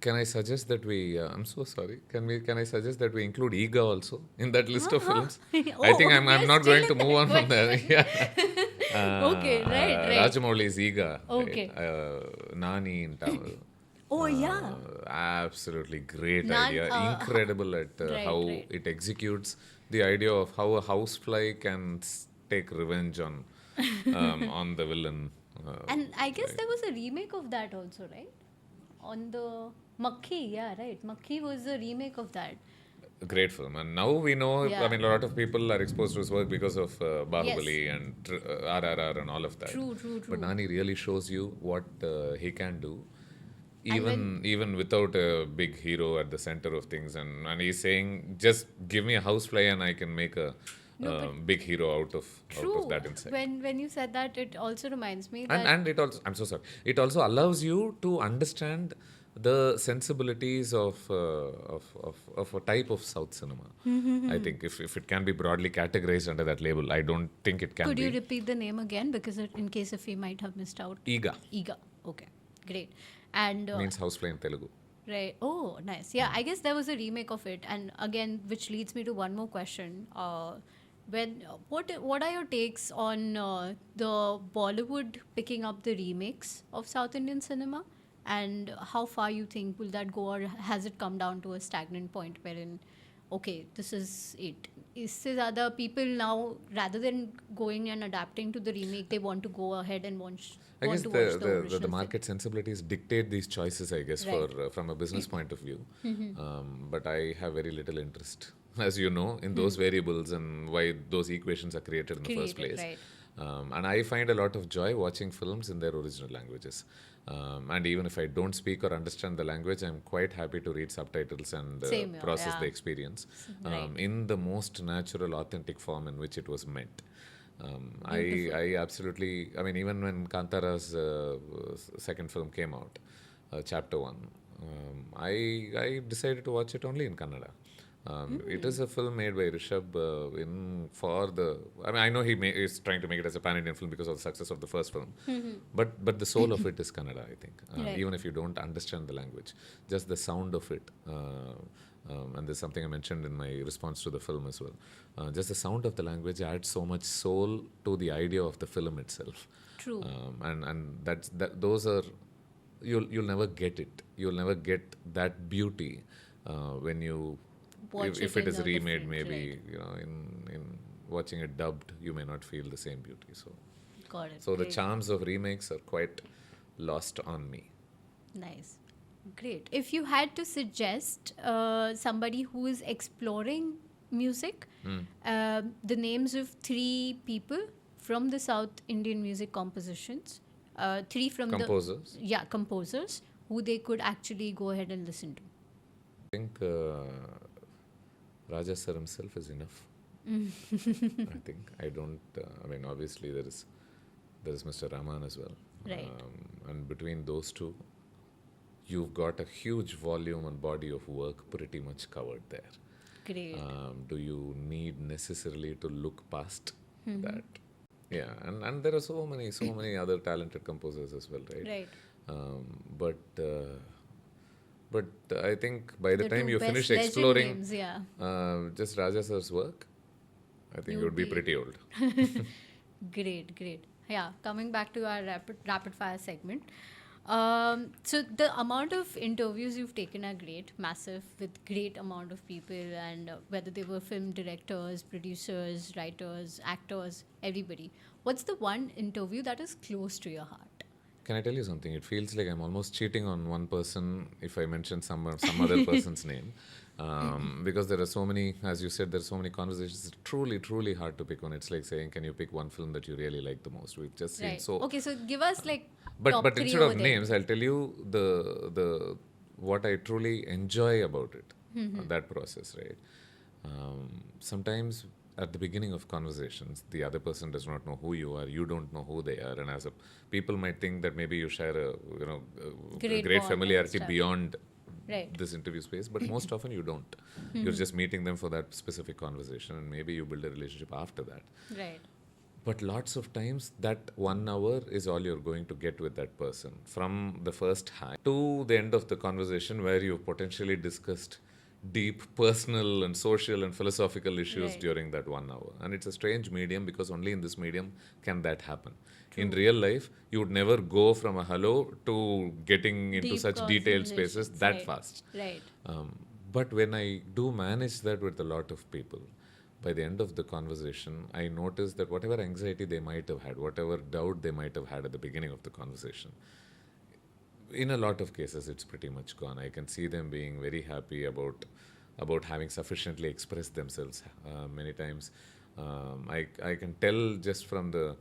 Can I suggest that we? I'm so sorry. Can I suggest that we include Ega also in that list of films? I think I'm we're not still going to in move that on from there. Yeah. Okay, right. Rajamouli's Ega. Okay. Right? Nani in Tamil. Oh, yeah. Absolutely great Nan- idea. Incredible at how right. it executes the idea of how a housefly can take revenge on the villain. And I guess there was a remake of that also, right? On the Makhi, yeah, right. Makhi was a remake of that. A great film, and now we know. Yeah. I mean, a lot of people are exposed to his work because of Bahubali and RRR and all of that. True. But Nani really shows you what he can do, And even without a big hero at the center of things. And he's saying, just give me a housefly and I can make a big hero out of that insect. When you said that, it also reminds me that And it also, I'm so sorry, it also allows you to understand the sensibilities of a type of South cinema. I think if it can be broadly categorized under that label, I don't think it can Could be. you repeat the name again, because in case if we might have missed out? Iga Iga. Okay, great. And means housefly in Telugu. right. Oh, nice. Yeah, I guess there was a remake of it, and again, which leads me to one more question. What are your takes on the Bollywood picking up the remakes of South Indian cinema, and how far you think will that go, or has it come down to a stagnant point wherein, okay, this is it? Is this other people now, rather than going and adapting to the remake, they want to go ahead and I guess want to watch the original the film? market sensibilities dictate these choices, I guess, Right. for from a business point of view. But I have very little interest, as you know, in those variables and why those equations are created in the first Created, place. right. And I find a lot of joy watching films in their original languages. And even if I don't speak or understand the language, I'm quite happy to read subtitles and Same here, process yeah. the experience Right. in the most natural, authentic form in which it was meant. I absolutely, I mean, even when Kantara's second film came out, chapter one, I decided to watch it only in Kannada. It is a film made by Rishabh in for the. I mean, I know is trying to make it as a pan-Indian film because of the success of the first film, but the soul of it is Kannada. I think, Right. even if you don't understand the language, just the sound of it. And there's something I mentioned in my response to the film as well. Just the sound of the language adds so much soul to the idea of the film itself. True. And those are you'll never get it. You'll never get that beauty when you Watch if it it in is a remade. different, Maybe in watching it dubbed, you may not feel the same beauty. Got it. So the Great. charms of remakes are quite lost on me. Nice. Great. If you had to suggest somebody who is exploring music, the names of 3 people from the South Indian music compositions, 3 from Composers. the composers who they could actually go ahead and listen to. I think Raja sir himself is enough. I think I don't. I mean, obviously there is Mr. Rahman as well. Right. And between those two, you've got a huge volume and body of work pretty much covered there. Great. Do you need necessarily to look past that? Yeah, and there are so many other talented composers as well, right? Right. But I think by the time 2 you best finish legend exploring names, yeah. just Raja sir's work, I think you would be pretty old. Great, great. Yeah, coming back to our rapid fire segment. So the amount of interviews you've taken are great, massive, with great amount of people, and whether they were film directors, producers, writers, actors, everybody. What's the one interview that is close to your heart? Can I tell you something? It feels like I'm almost cheating on one person if I mention some other person's name, because there are so many. As you said, there are so many conversations. It's truly hard to pick one. It's like saying, can you pick one film that you really like the most? We've just seen Right. so. Okay, so give us like But top but 3 instead over of there. names, I'll tell you the what I truly enjoy about it, that process, right? Sometimes at the beginning of conversations, the other person does not know who you are, you don't know who they are, and as a people might think that maybe you share a Great great bond familiarity and stuff. beyond Right. this interview space, but most often you don't. You're just meeting them for that specific conversation, and maybe you build a relationship after that. Right. But lots of times, that 1 hour is all you're going to get with that person. From the first high to the end of the conversation, where you've potentially discussed deep personal and social and philosophical issues Right. during that 1 hour. And it's a strange medium because only in this medium can that happen. In real life, you would never go from a hello to getting into Deep such detailed spaces conversations, that right. fast. Right. But when I do manage that with a lot of people, by the end of the conversation, I notice that whatever anxiety they might have had, whatever doubt they might have had at the beginning of the conversation, in a lot of cases, it's pretty much gone. I can see them being very happy about having sufficiently expressed themselves. Many times, I can tell just from the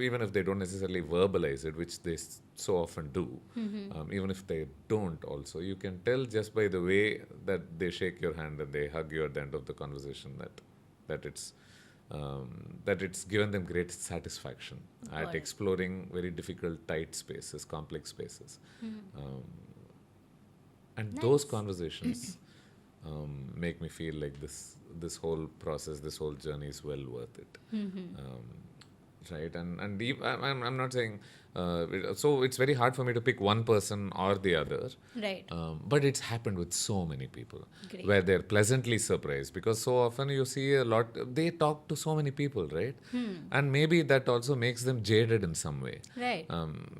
even if they don't necessarily verbalize it, which they so often do, even if they don't also, you can tell just by the way that they shake your hand and they hug you at the end of the conversation that it's that it's given them great satisfaction at Got it. exploring very difficult, tight spaces, complex spaces. Um, and those Nice. conversations make me feel like this whole process, this whole journey is well worth it. Right, and I'm not saying so it's very hard for me to pick one person or the other. Right. But it's happened with so many people Great. where they're pleasantly surprised, because so often you see a lot, they talk to so many people, right? And maybe that also makes them jaded in some way. Right.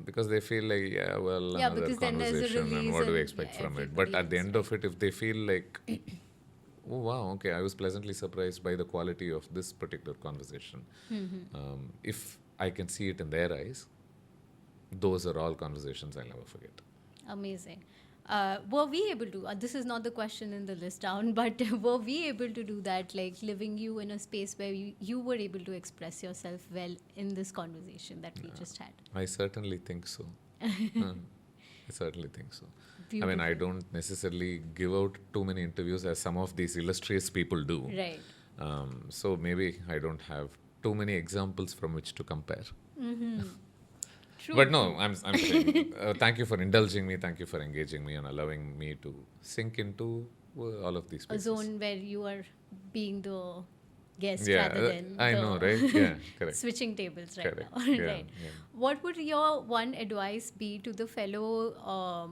Because they feel like, yeah, well, Yeah, another because then there's a conversation, and release what do we and, expect yeah, from it? But everybody at the else, end of it, if they feel like, oh wow, okay, I was pleasantly surprised by the quality of this particular conversation. If I can see it in their eyes, those are all conversations I'll never forget. Amazing. Were we able to, this is not the question in the list down, but were we able to do that, like living you in a space where you were able to express yourself well in this conversation that we just had? I certainly think so. I certainly think so. I mean, I Beautiful. don't necessarily give out too many interviews as some of these illustrious people do. Right. So maybe I don't have too many examples from which to compare. True. But no, I'm saying thank you for indulging me, thank you for engaging me and allowing me to sink into all of these A spaces. zone where you are being the guest Yeah, rather than I the know, right? Yeah, correct. switching tables right Correct. now. Yeah, Right. yeah. What would your one advice be to the fellow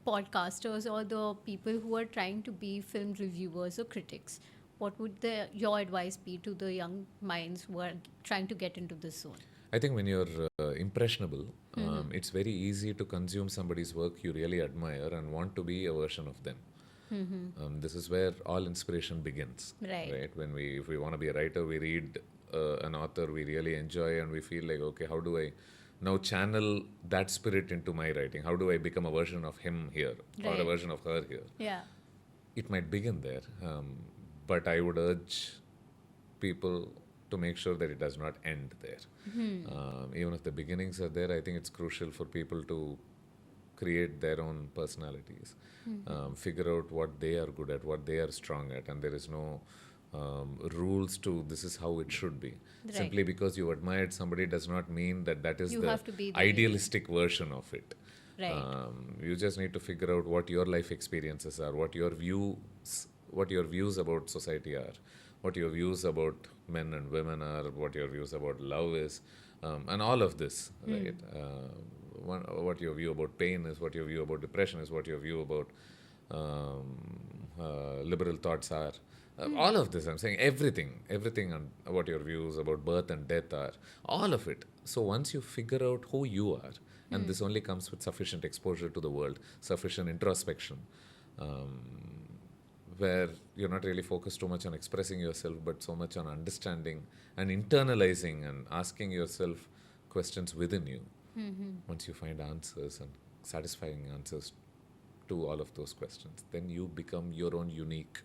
podcasters or the people who are trying to be film reviewers or critics? What would your advice be to the young minds who are trying to get into this zone? I think when you're impressionable, it's very easy to consume somebody's work you really admire and want to be a version of them. This is where all inspiration begins. Right. If we want to be a writer, we read an author we really enjoy, and we feel like, okay, how do I now channel that spirit into my writing? How do I become a version of him here or a Right. version of her here? Yeah. It might begin there, but I would urge people to make sure that it does not end there. Even if the beginnings are there, I think it's crucial for people to create their own personalities, figure out what they are good at, what they are strong at, and there is no rules to this is how it should be. Right. Simply because you admired somebody does not mean that that is You the have to be the idealistic version of it. Right. You just need to figure out what your life experiences are, what your views about society are, what your views about men and women are, what your views about love is, and all of this, right? What your view about pain is, what your view about depression is, what your view about liberal thoughts are. All of this, I'm saying everything on what your views about birth and death are, all of it. So once you figure out who you are, and this only comes with sufficient exposure to the world, sufficient introspection, where you're not really focused too much on expressing yourself, but so much on understanding and internalizing and asking yourself questions within you. Once you find answers and satisfying answers to all of those questions, then you become your own unique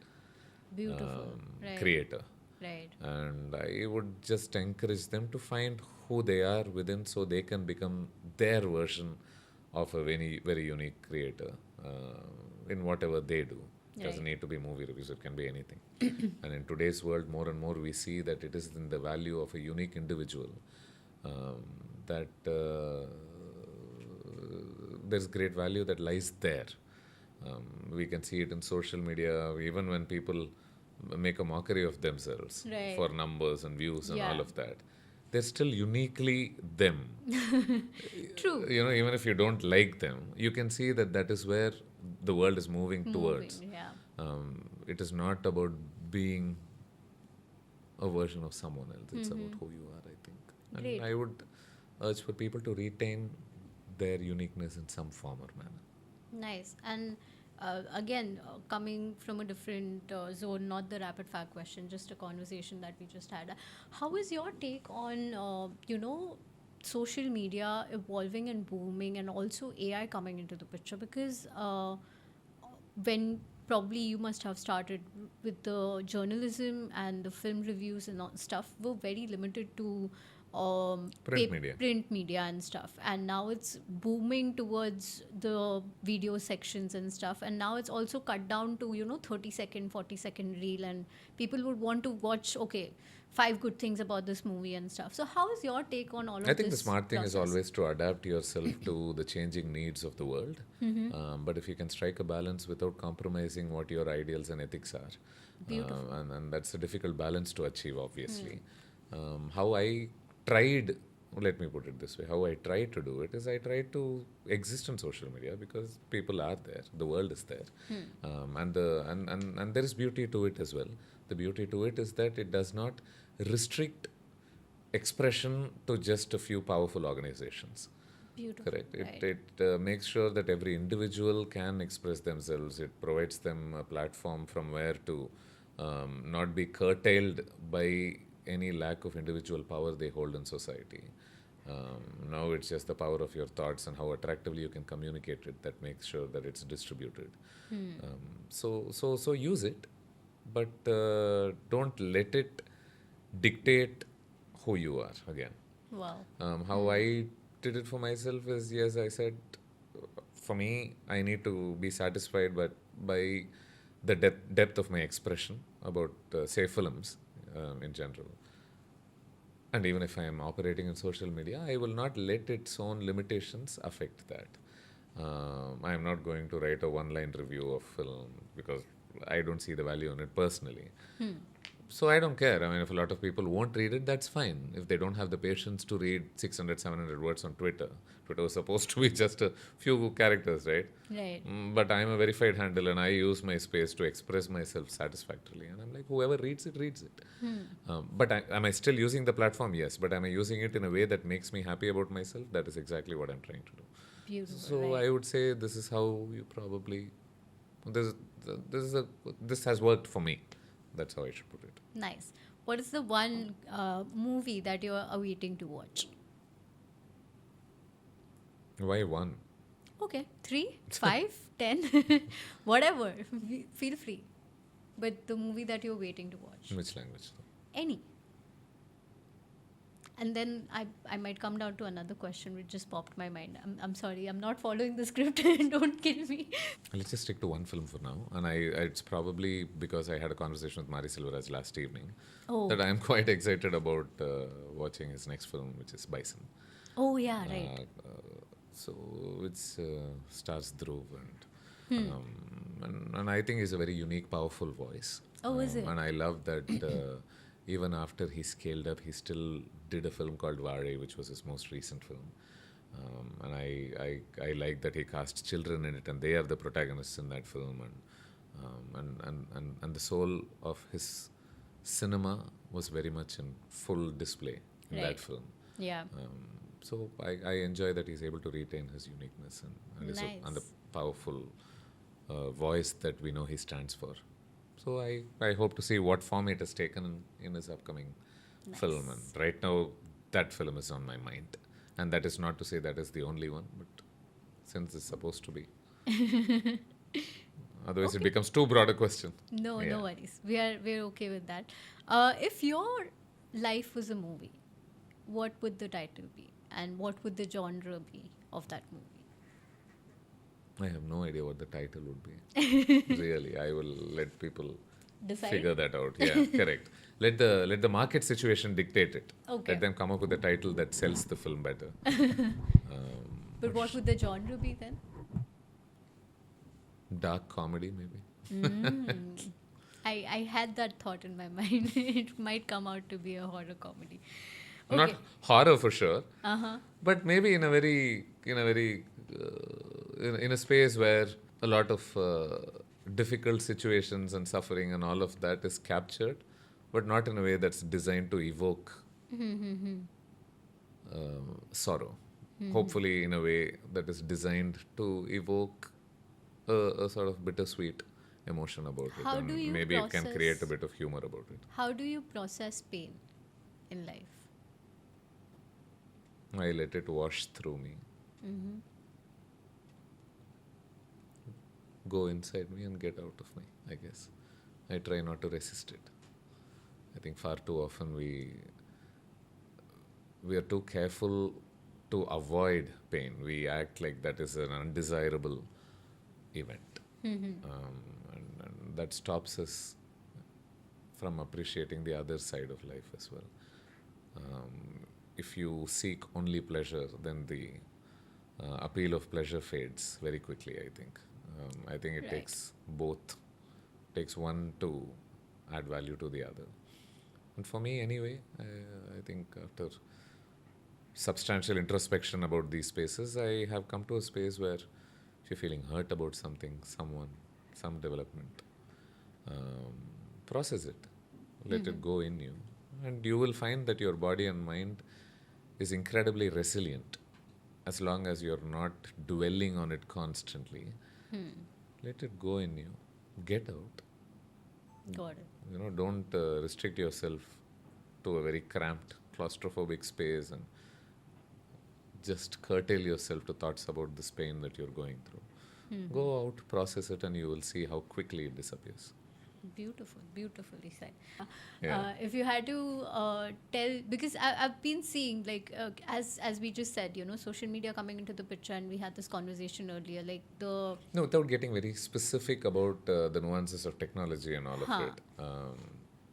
Beautiful. Right. creator. Right. And I would just encourage them to find who they are within so they can become their version of a very, very unique creator in whatever they do. It doesn't Right. need to be movie reviews, it can be anything. And in today's world, more and more we see that it is in the value of a unique individual that there's great value that lies there. We can see it in social media, even when people make a mockery of themselves Right. for numbers and views and all Yeah. of that. They're still uniquely them. True. Even if you don't like them, you can see that that is where the world is moving towards. Moving, yeah. It is not about being a version of someone else. It's about who you are, I think. And Great. I would urge for people to retain their uniqueness in some form or manner. Nice. And again, coming from a different zone, not the rapid fire question, just a conversation that we just had. How is your take on, social media evolving and booming, and also AI coming into the picture? Because when probably you must have started with the journalism and the film reviews and all stuff were very limited to Print media. print media and stuff, and now it's booming towards the video sections and stuff, and now it's also cut down to 30-second 40-second reel, and people would want to watch, okay, 5 good things about this movie and stuff. So how is your take on all of I this think the smart thing is process? always to adapt yourself to the changing needs of the world. But if you can strike a balance without compromising what your ideals and ethics are, Beautiful. and that's a difficult balance to achieve, obviously. How I tried, let me put it this way, how I try to do it is I try to exist on social media because people are there, the world is there, and there is beauty to it as well. The beauty to it is that it does not restrict expression to just a few powerful organizations. Beautiful. Correct. Right. It makes sure that every individual can express themselves. It provides them a platform from where to not be curtailed by any lack of individual power they hold in society. Now it's just the power of your thoughts and how attractively you can communicate it that makes sure that it's distributed. So use it, but don't let it dictate who you are again. Wow. How I did it for myself is, yes, I said, for me, I need to be satisfied by the depth of my expression about, say, films in general. And even if I am operating in social media, I will not let its own limitations affect that. I am not going to write a one-line review of film because I don't see the value in it personally. So I don't care. I mean, if a lot of people won't read it, that's fine. If they don't have the patience to read 600, 700 words on Twitter, Twitter was supposed to be just a few characters, right? Right. But I'm a verified handle and I use my space to express myself satisfactorily. And I'm like, whoever reads it, reads it. But am I still using the platform? Yes. But am I using it in a way that makes me happy about myself? That is exactly what I'm trying to do. Beautiful. So right. I would say this is how you probably, this, this has worked for me. That's how I should put it. Nice. What is the one movie that you are awaiting to watch? Why one? Okay, 3, 5, 10, whatever. Feel free. But the movie that you're waiting to watch. Which language? Any. And then I might come down to another question which just popped my mind. I'm sorry, I'm not following the script. Don't kill me. Let's just stick to one film for now. And it's probably because I had a conversation with Mari Silveraj last evening that I'm quite excited about watching his next film, which is Bison. Oh, yeah, right. So it's stars Dhruv and I think he's a very unique, powerful voice. Oh, is it? And I love that even after he scaled up, he still did a film called Vare, which was his most recent film. And I like that he cast children in it, and they are the protagonists in that film. And the soul of his cinema was very much in full display in that film. Yeah. So I enjoy that he's able to retain his uniqueness and the powerful voice that we know he stands for. So I hope to see what form it has taken in his upcoming film. And right now, that film is on my mind. And that is not to say that is the only one, but since it's supposed to be. Otherwise, it becomes too broad a question. No worries. We're okay with that. If your life was a movie, what would the title be? And what would the genre be of that movie? I have no idea what the title would be. Really, I will let people figure that out. Yeah, correct. Let the market situation dictate it. Okay. Let them come up with a title that sells the film better. But what would the genre be then? Dark comedy, maybe. I had that thought in my mind. It might come out to be a horror comedy. Okay. Not horror for sure, but maybe in a space where a lot of difficult situations and suffering and all of that is captured, but not in a way that's designed to evoke sorrow. Hopefully, in a way that is designed to evoke a sort of bittersweet emotion about it. How do you maybe it can create a bit of humor about it. How do you process pain in life? I let it wash through me. Go inside me and get out of me, I guess. I try not to resist it. I think far too often we are too careful to avoid pain. We act like that is an undesirable event. And that stops us from appreciating the other side of life as well. If you seek only pleasure, then the appeal of pleasure fades very quickly, I think. I think it Right. takes both, takes one to add value to the other. And for me, anyway, I think after substantial introspection about these spaces, I have come to a space where if you're feeling hurt about something, someone, some development, process it, let it go in you, and you will find that your body and mind is incredibly resilient as long as you're not dwelling on it constantly. Let it go in you, get out. Got it. Don't restrict yourself to a very cramped, claustrophobic space and just curtail yourself to thoughts about this pain that you're going through. Go out, process it, and you will see how quickly it disappears. Beautifully said. Yeah. If you had to tell, because I've been seeing, like, as we just said, social media coming into the picture, and we had this conversation earlier, like the No, without getting very specific about the nuances of technology and all of it.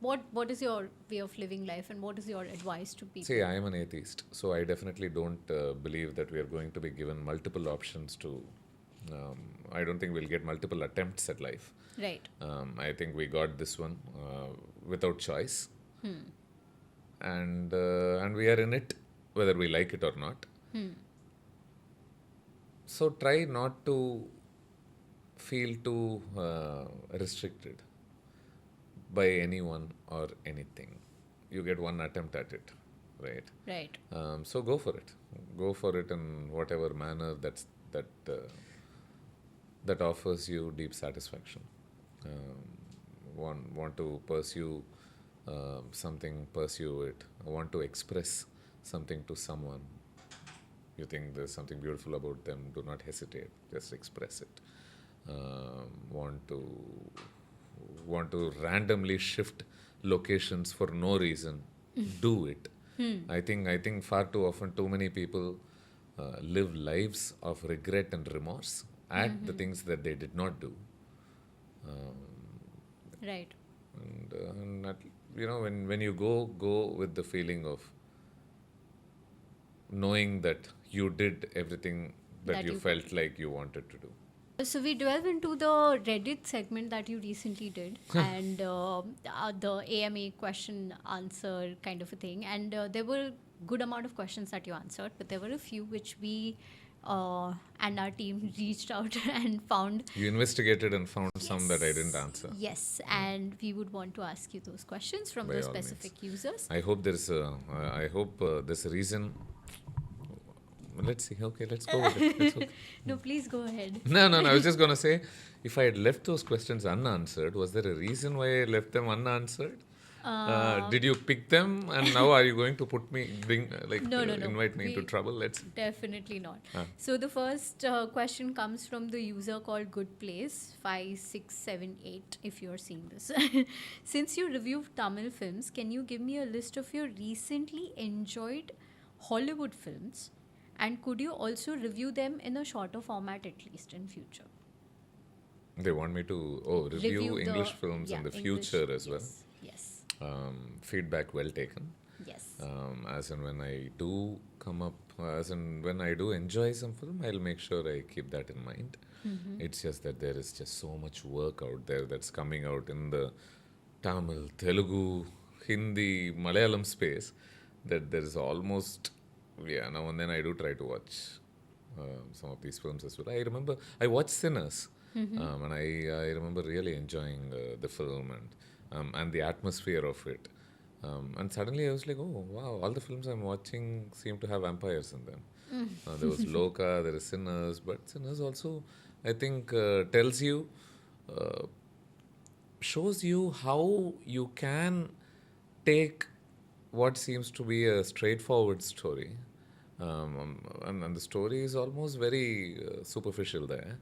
what is your way of living life, and what is your advice to people? See, I am an atheist, so I definitely don't believe that we are going to be given multiple options to. I don't think we'll get multiple attempts at life. Right. I think we got this one without choice, and we are in it whether we like it or not. So try not to feel too restricted by anyone or anything. You get one attempt at it, right? Right. So go for it. Go for it in whatever manner that offers you deep satisfaction. Want to pursue something, pursue it. Want to express something to someone. You think there's something beautiful about them, do not hesitate. Just express it. Want to randomly shift locations for no reason, do it. I think far too often too many people live lives of regret and remorse at the things that they did not do. Right. And when you go with the feeling of knowing that you did everything that you felt like you wanted to do. So we delve into the Reddit segment that you recently did, and the AMA question answer kind of a thing. And there were good amount of questions that you answered, but there were a few which we and our team reached out and found. You investigated and found some that I didn't answer. Yes, and we would want to ask you those questions from By those all specific users. I hope there's a reason. Let's see. Okay, let's go with it. Let's go. No, please go ahead. No. I was just going to say, if I had left those questions unanswered, was there a reason why I left them unanswered? Did you pick them, and now are you going to No. invite me into We- trouble? Let's. Definitely not. So the first question comes from the user called Good Place 5678. If you're seeing this, since you review Tamil films, can you give me a list of your recently enjoyed Hollywood films, and could you also review them in a shorter format at least in future? They want me to review English films in the future as well. Yes. Feedback well taken. Yes. As in when I do come up, as in when I do enjoy some film, I'll make sure I keep that in mind. It's just that there is just so much work out there that's coming out in the Tamil, Telugu, Hindi, Malayalam space that there is almost, now and then I do try to watch some of these films as well. I remember I watched Sinners, and I remember really enjoying the film and the atmosphere of it. And suddenly I was like, oh wow, all the films I'm watching seem to have vampires in them. There was Loka, there is Sinners, but Sinners also, I think, tells you, shows you how you can take what seems to be a straightforward story, and the story is almost very superficial there,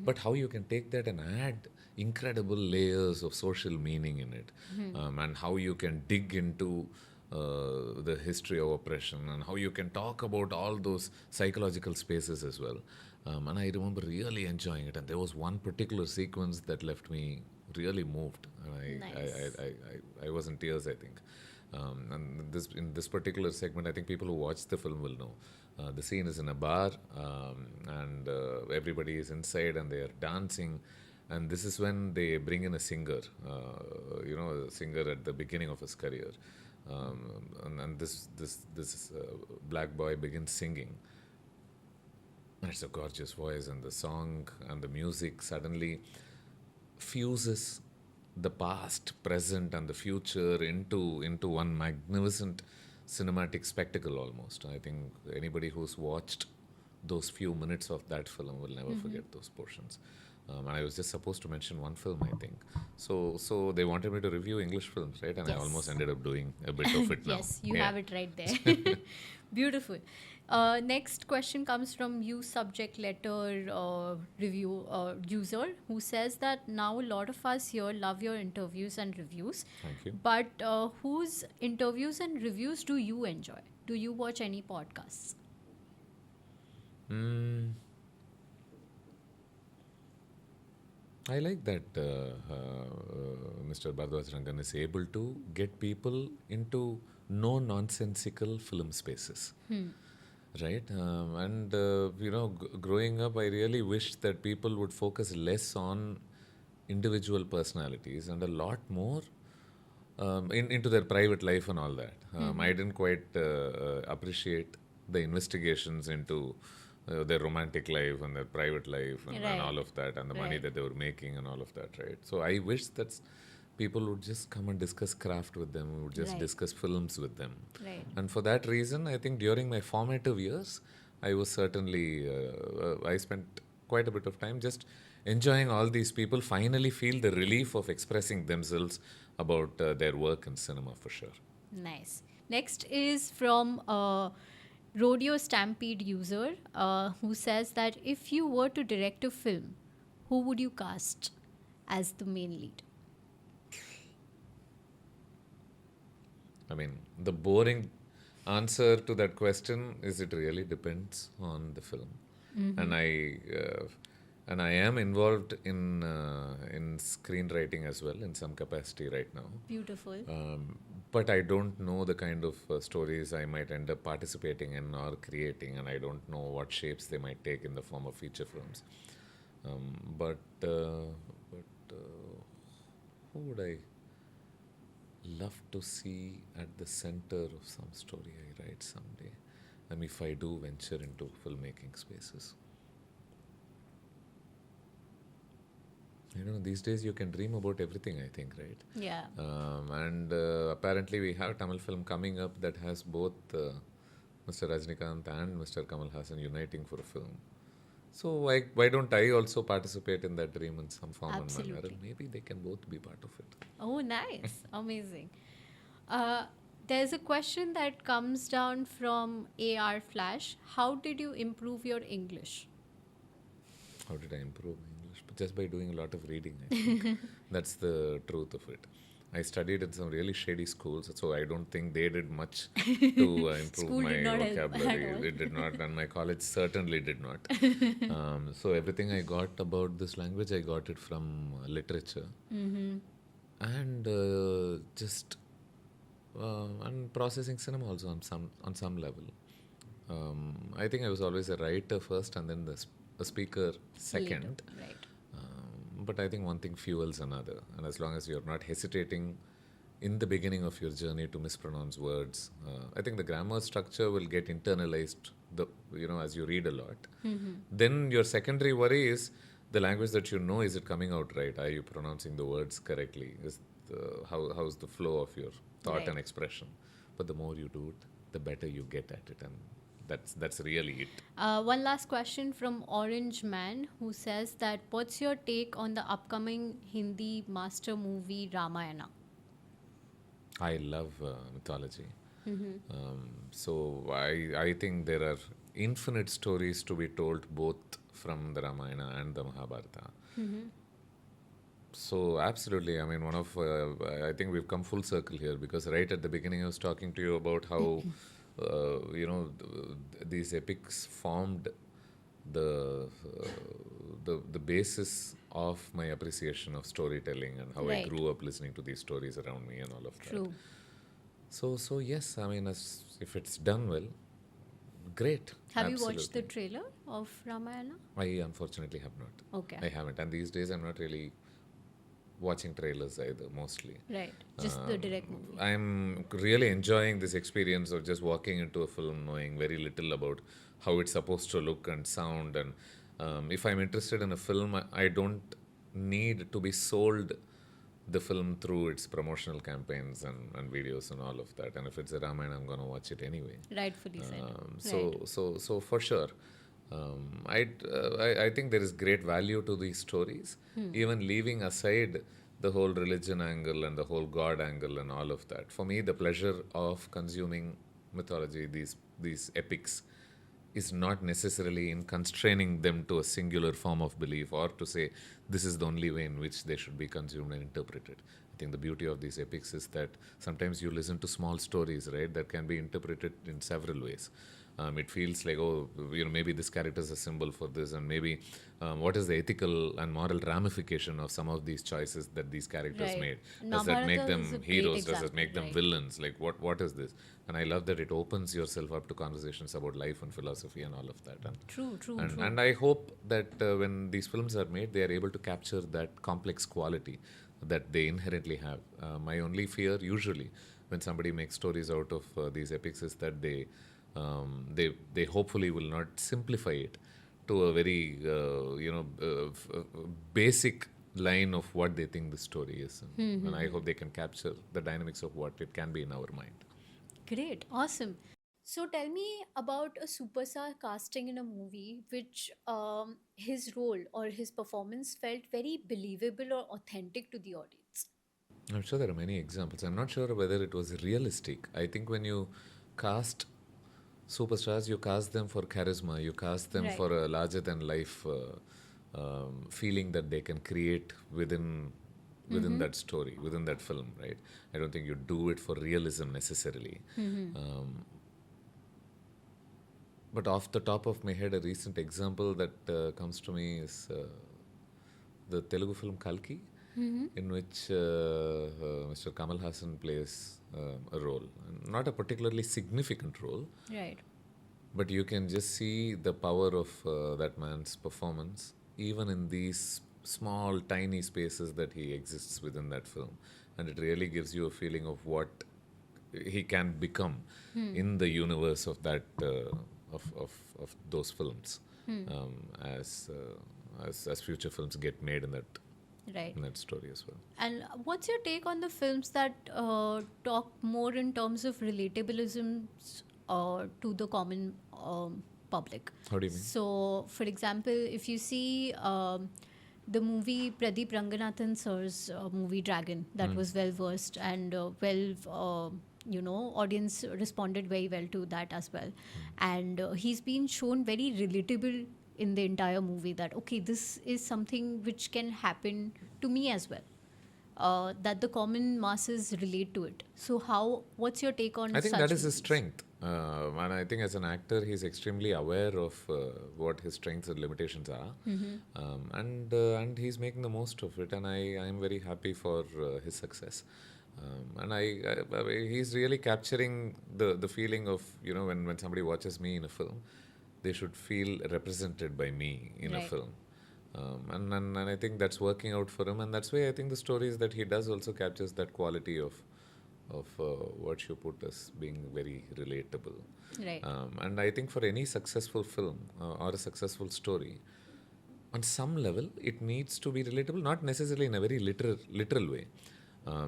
but how you can take that and add incredible layers of social meaning in it, and how you can dig into the history of oppression and how you can talk about all those psychological spaces as well. And I remember really enjoying it. And there was one particular sequence that left me really moved. And Nice. I was in tears, I think. And in this particular segment, I think people who watch the film will know. The scene is in a bar, and everybody is inside and they are dancing. And this is when they bring in a singer, a singer at the beginning of his career. And this black boy begins singing. And it's a gorgeous voice, and the song and the music suddenly fuses the past, present, and the future into one magnificent cinematic spectacle almost. I think anybody who's watched those few minutes of that film will never forget those portions. And I was just supposed to mention one film, I think. So they wanted me to review English films, right? And I Yes. almost ended up doing a bit of it now. Yes, you Yeah. have it right there. Beautiful. Next question comes from you subject letter review user who says that now a lot of us here love your interviews and reviews. Thank you. But whose interviews and reviews do you enjoy? Do you watch any podcasts? I like that Mr. Bhardwaj Rangan is able to get people into no nonsensical film spaces. Right? Growing up, I really wished that people would focus less on individual personalities and a lot more into their private life and all that. I didn't quite appreciate the investigations into their romantic life and their private life and Right. all of that, and the money Right. that they were making and all of that, right? So I wish that people would just come and discuss craft with them, would just Right. discuss films with them. Right. And for that reason, I think during my formative years, I was certainly, I spent quite a bit of time just enjoying all these people finally feel the relief of expressing themselves about their work in cinema, for sure. Nice. Next is from Rodeo Stampede user who says that if you were to direct a film, who would you cast as the main lead? I mean, the boring answer to that question is it really depends on the film, and I am involved in screenwriting as well in some capacity right now. Beautiful. But I don't know the kind of stories I might end up participating in or creating, and I don't know what shapes they might take in the form of feature films. But who would I love to see at the center of some story I write someday? If I do venture into filmmaking spaces. I don't know, these days you can dream about everything, I think, right? Yeah. And apparently we have a Tamil film coming up that has both Mr. Rajnikant and Mr. Kamal Hassan uniting for a film. So why don't I also participate in that dream in some form and manner? Absolutely. And maybe they can both be part of it. Oh, nice. Amazing. There's a question that comes down from AR Flash. How did you improve your English? How did I improve my English? But just by doing a lot of reading, I think. That's the truth of it. I studied in some really shady schools, so I don't think they did much to improve School my did not help at vocabulary. all. It did not, and my college certainly did not. So everything I got about this language, I got it from literature, and and processing cinema also on some level. I think I was always a writer first, and then a speaker second. Later, right. But I think one thing fuels another, and as long as you're not hesitating in the beginning of your journey to mispronounce words, I think the grammar structure will get internalized. As you read a lot, then your secondary worry is the language that you know. Is it coming out right? Are you pronouncing the words correctly? How's the flow of your thought Right. and expression? But the more you do it, the better you get at it, and that's really it. One last question from Orange Man who says that what's your take on the upcoming Hindi master movie Ramayana? I love mythology. So I think there are infinite stories to be told both from the Ramayana and the Mahabharata. So absolutely, I mean, I think we've come full circle here because right at the beginning I was talking to you about how, these epics formed the basis of my appreciation of storytelling and how I Right. grew up listening to these stories around me and all of that. True. So yes, I mean, if it's done well, great, Have you watched the absolutely. trailer of Ramayana? I unfortunately have not. Okay. I haven't, and these days I'm not really watching trailers either, mostly. Right. Just the direct movie. I'm really enjoying this experience of just walking into a film knowing very little about how it's supposed to look and sound. And if I'm interested in a film, I don't need to be sold the film through its promotional campaigns and videos and all of that. And if it's a Ramayana, I'm going to watch it anyway. Rightfully said. So for sure, I think there is great value to these stories, even leaving aside the whole religion angle and the whole God angle and all of that. For me, the pleasure of consuming mythology, these epics, is not necessarily in constraining them to a singular form of belief or to say this is the only way in which they should be consumed and interpreted. I think the beauty of these epics is that sometimes you listen to small stories, right, that can be interpreted in several ways. It feels like, oh, maybe this character is a symbol for this, and maybe what is the ethical and moral ramification of some of these choices that these characters Right. made? And Does that make Mahabharata is a them great heroes? Does it example, make them right? villains? Like, what is this? And I love that it opens yourself up to conversations about life and philosophy and all of that. And I hope that when these films are made, they are able to capture that complex quality that they inherently have. My only fear, usually, when somebody makes stories out of these epics, is that they hopefully will not simplify it to a very basic line of what they think the story is, and I hope they can capture the dynamics of what it can be in our mind. Great. Awesome. So tell me about a superstar casting in a movie which his role or his performance felt very believable or authentic to the audience. I'm sure there are many examples. I'm not sure whether it was realistic. I think when you cast superstars, you cast them for charisma, you cast them Right. for a larger than life feeling that they can create within that story, within that film, right? I don't think you do it for realism necessarily. But off the top of my head, a recent example that comes to me is the Telugu film Kalki, in which Mr. Kamal Hassan plays a role. Not a particularly significant role, Right. but you can just see the power of that man's performance, even in these small, tiny spaces that he exists within that film. And it really gives you a feeling of what he can become in the universe of that of those films, um, as, as future films get made Right. in that story as well. And what's your take on the films that talk more in terms of relatabilism to the common public? How do you mean? So, for example, if you see the movie Pradeep Ranganathan sir's movie Dragon, that was well versed and audience responded very well to that as well. And he's been shown very relatable in the entire movie that, okay, this is something which can happen to me as well. That the common masses relate to it. So, what's your take on I think such that is his movies? strength. And I think as an actor, he's extremely aware of what his strengths and limitations are. And he's making the most of it. And I'm very happy for his success. He's really capturing the feeling of, when somebody watches me in a film, they should feel represented by me in a Right. film. And I think that's working out for him. And that's why I think the stories that he does also captures that quality of what you put as being very relatable. Right. And I think for any successful film or a successful story, on some level, it needs to be relatable, not necessarily in a very literal way.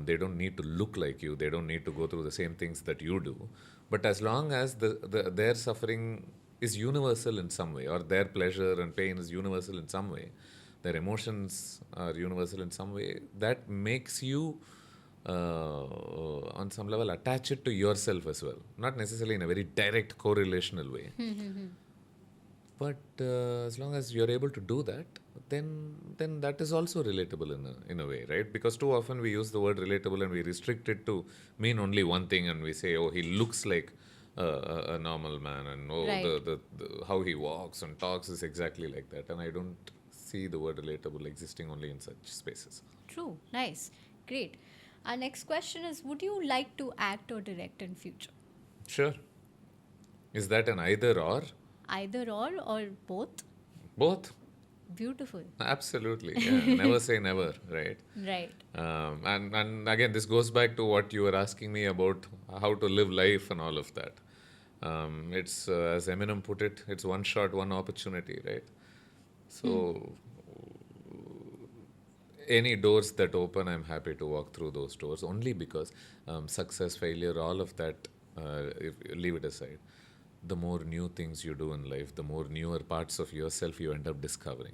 They don't need to look like you. They don't need to go through the same things that you do. But as long as their suffering is universal in some way, or their pleasure and pain is universal in some way, their emotions are universal in some way, that makes you, on some level, attach it to yourself as well. Not necessarily in a very direct correlational way. But as long as you're able to do that, then that is also relatable in a way, right? Because too often we use the word relatable and we restrict it to mean only one thing, and we say, oh, he looks like a normal man, and oh, Right. the how he walks and talks is exactly like that. And I don't see the word relatable existing only in such spaces. True. Nice. Great. Our next question is, would you like to act or direct in future? Sure. Is that an either or? Either or both? Both. Beautiful. Absolutely. Yeah. Never say never, right? Right. And again, this goes back to what you were asking me about how to live life and all of that. It's as Eminem put it, it's one shot, one opportunity, right? So any doors that open, I'm happy to walk through those doors. Only because success, failure, all of that, if leave it aside. The more new things you do in life, the more newer parts of yourself you end up discovering.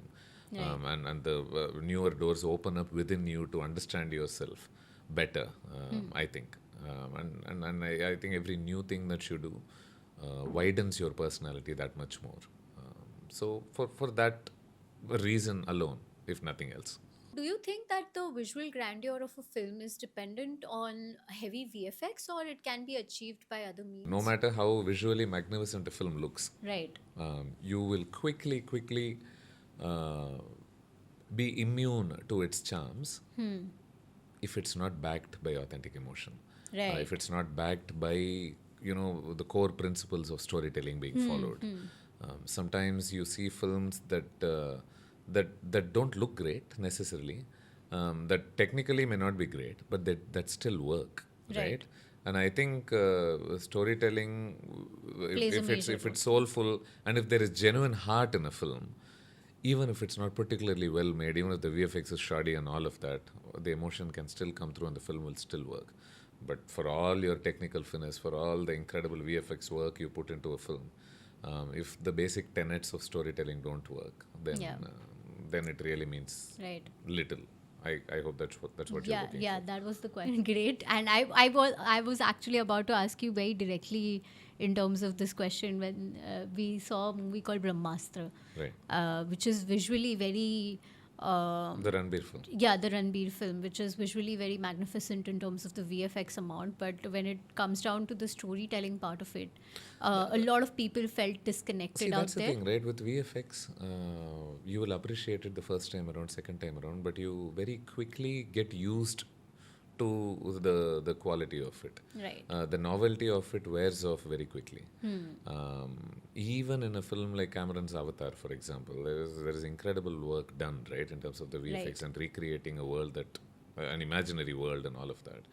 Right. And the newer doors open up within you to understand yourself better, I think. And I think every new thing that you do widens your personality that much more. So for that reason alone, if nothing else. Do you think that the visual grandeur of a film is dependent on heavy VFX, or it can be achieved by other means? No matter how visually magnificent a film looks, Right. you will quickly uh, be immune to its charms if it's not backed by authentic emotion. Right. If it's not backed by the core principles of storytelling being followed. Sometimes you see films that don't look great necessarily, that technically may not be great, but that still work, Right. right? And I think storytelling, Plays a if major it's soulful and if there is genuine heart in a film, even if it's not particularly well made, even if the VFX is shoddy and all of that, the emotion can still come through and the film will still work. But for all your technical finesse, for all the incredible VFX work you put into a film, if the basic tenets of storytelling don't work, then Yeah. then it really means Right. little. I hope that's what you're looking Yeah, for. that was the question. Great. And I was actually about to ask you very directly in terms of this question when we saw a movie called Brahmastra, Right. which is visually very. The Ranbir film. Yeah, the Ranbir film, which is visually very magnificent in terms of the VFX amount, but when it comes down to the storytelling part of it, a lot of people felt disconnected See, out that's the there. thing, right? With VFX, you will appreciate it the first time around, second time around, but you very quickly get used to the quality of it. Right. The novelty of it wears off very quickly. Even in a film like Cameron's Avatar, for example, there is incredible work done, right, in terms of the VFX Right. and recreating a world that, an imaginary world and all of that.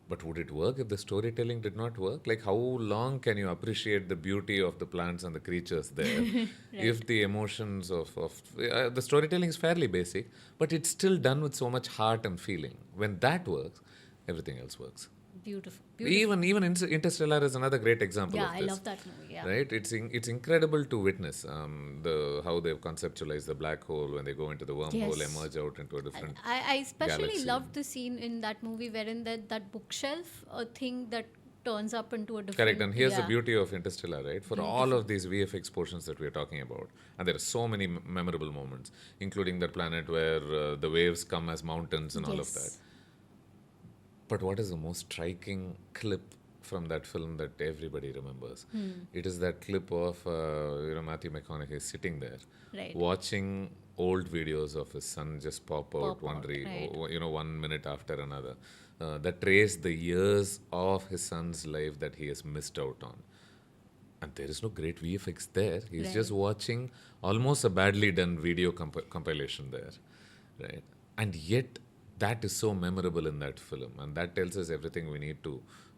But would it work if the storytelling did not work? Like, how long can you appreciate the beauty of the plants and the creatures there if the emotions of the storytelling is fairly basic, but it's still done with so much heart and feeling? When that works, everything else works. Beautiful. Beautiful. Even Interstellar is another great example Yeah, of I this. love that movie. Yeah. Right, it's incredible to witness the how they've conceptualized the black hole when they go into the wormhole, Yes. emerge out into a different I especially galaxy. loved the scene in that movie wherein that bookshelf, a thing that turns up into a different. Correct, and here's the yeah. beauty of Interstellar, right? For all of these VFX portions that we are talking about, and there are so many memorable moments, including that planet where the waves come as mountains and all of that. Yes. But what is the most striking clip from that film that everybody remembers? It is that clip of Matthew McConaughey sitting there, Right. watching old videos of his son just pop out Pop out, right. 1 minute after another, that trace the years of his son's life that he has missed out on. And there is no great VFX there. He's Right. just watching almost a badly done video compilation there, right? And yet, that is so memorable in that film, and that tells us everything we need to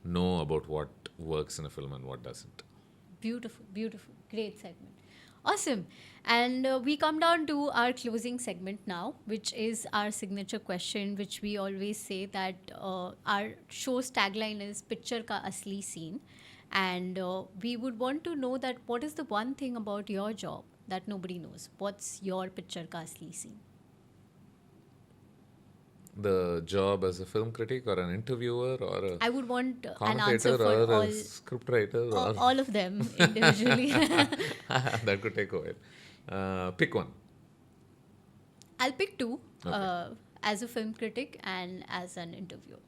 know about what works in a film and what doesn't. Beautiful, beautiful. Great segment. Awesome. And we come down to our closing segment now, which is our signature question, which we always say that our show's tagline is Picture Ka Asli Scene. And we would want to know that what is the one thing about your job that nobody knows? What's your Picture Ka Asli Scene? the job as a film critic or an interviewer or a I would want an answer commentator for or a scriptwriter or all of them individually. that could take a while. Pick one. I'll pick two, Okay. as a film critic and as an interviewer.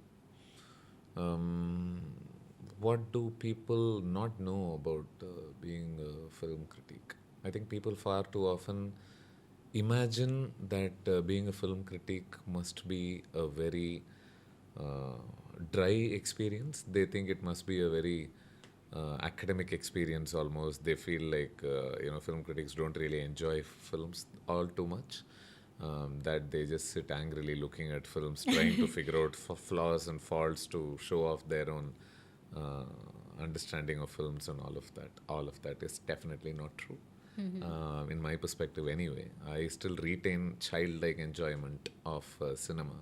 Um, what do people not know about being a film critic? I think people far too often imagine that being a film critic must be a very uh, dry experience. They think it must be a very academic experience almost. They feel like film critics don't really enjoy films all too much. That they just sit angrily looking at films, trying to figure out flaws and faults to show off their own uh, understanding of films and all of that. All of that is definitely not true. In my perspective, anyway, I still retain childlike enjoyment of cinema,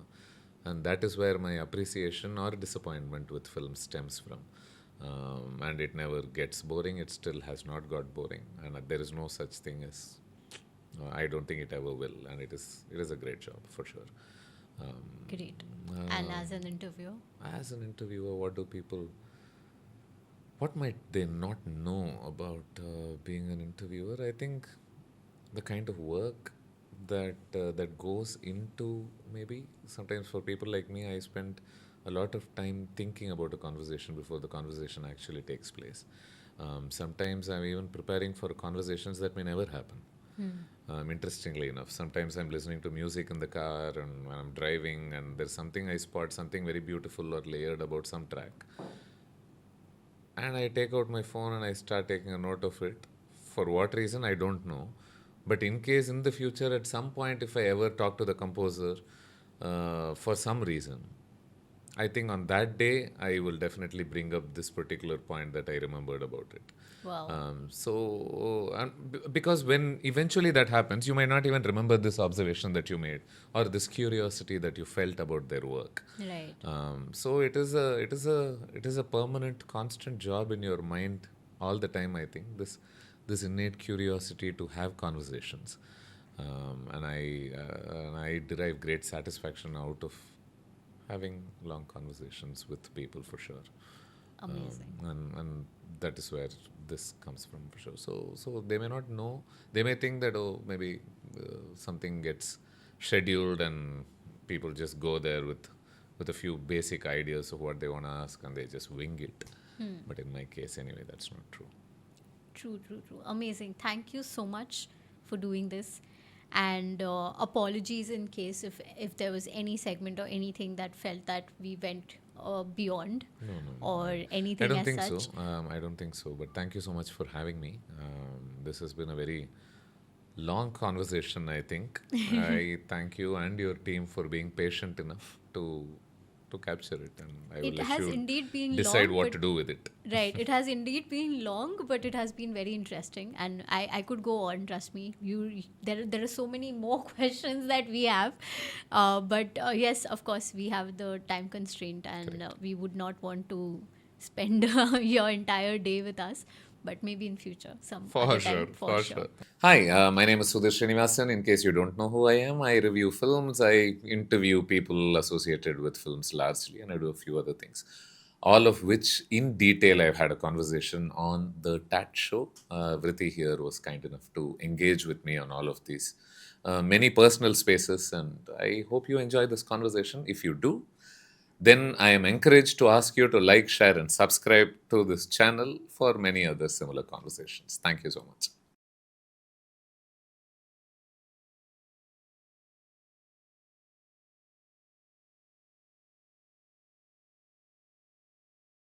and that is where my appreciation or disappointment with film stems from. And it never gets boring. It still has not got boring, and there is no such thing as. I don't think it ever will, and it is a great job for sure. Great. And as an interviewer? As an interviewer, what might they not know about being an interviewer? I think the kind of work that goes into, maybe sometimes for people like me, I spend a lot of time thinking about a conversation before the conversation actually takes place. Sometimes I'm even preparing for conversations that may never happen. Interestingly enough, sometimes I'm listening to music in the car and when I'm driving, and there's something I spot something very beautiful or layered about some track, and I take out my phone and I start taking a note of it. For what reason, I don't know. But in case in the future, at some point, if I ever talk to the composer for some reason, I think on that day, I will definitely bring up this particular point that I remembered about it. Wow. Because when eventually that happens, you might not even remember this observation that you made or this curiosity that you felt about their work. Right. So it is a permanent, constant job in your mind all the time. I think this innate curiosity to have conversations, and I derive great satisfaction out of having long conversations with people for sure. Amazing. And that is where this comes from for sure. So they may not know. They may think that maybe something gets scheduled and people just go there with a few basic ideas of what they want to ask and they just wing it. But in my case, anyway, that's not true. True, true, true. Amazing. Thank you so much for doing this. And apologies in case if there was any segment or anything that felt that we went beyond No, no, no. or I anything don't as think such. so. I don't think so. But thank you so much for having me. This has been a very long conversation, I think. I thank you and your team for being patient enough to capture it, and I will It let has you indeed been decide long, what but to do with it. right, it has indeed been long, but it has been very interesting, and I could go on. Trust me, there are so many more questions that we have, but yes, of course, we have the time constraint, and we would not want to spend your entire day with us. But maybe in future, some For other sure, time, for for sure. sure. Hi, my name is Sudhir Srinivasan. In case you don't know who I am, I review films, I interview people associated with films largely, and I do a few other things. All of which, in detail, I've had a conversation on the TAT show. Vruti here was kind enough to engage with me on all of these many personal spaces, and I hope you enjoy this conversation. If you do, then I am encouraged to ask you to like, share, and subscribe to this channel for many other similar conversations. Thank you so much.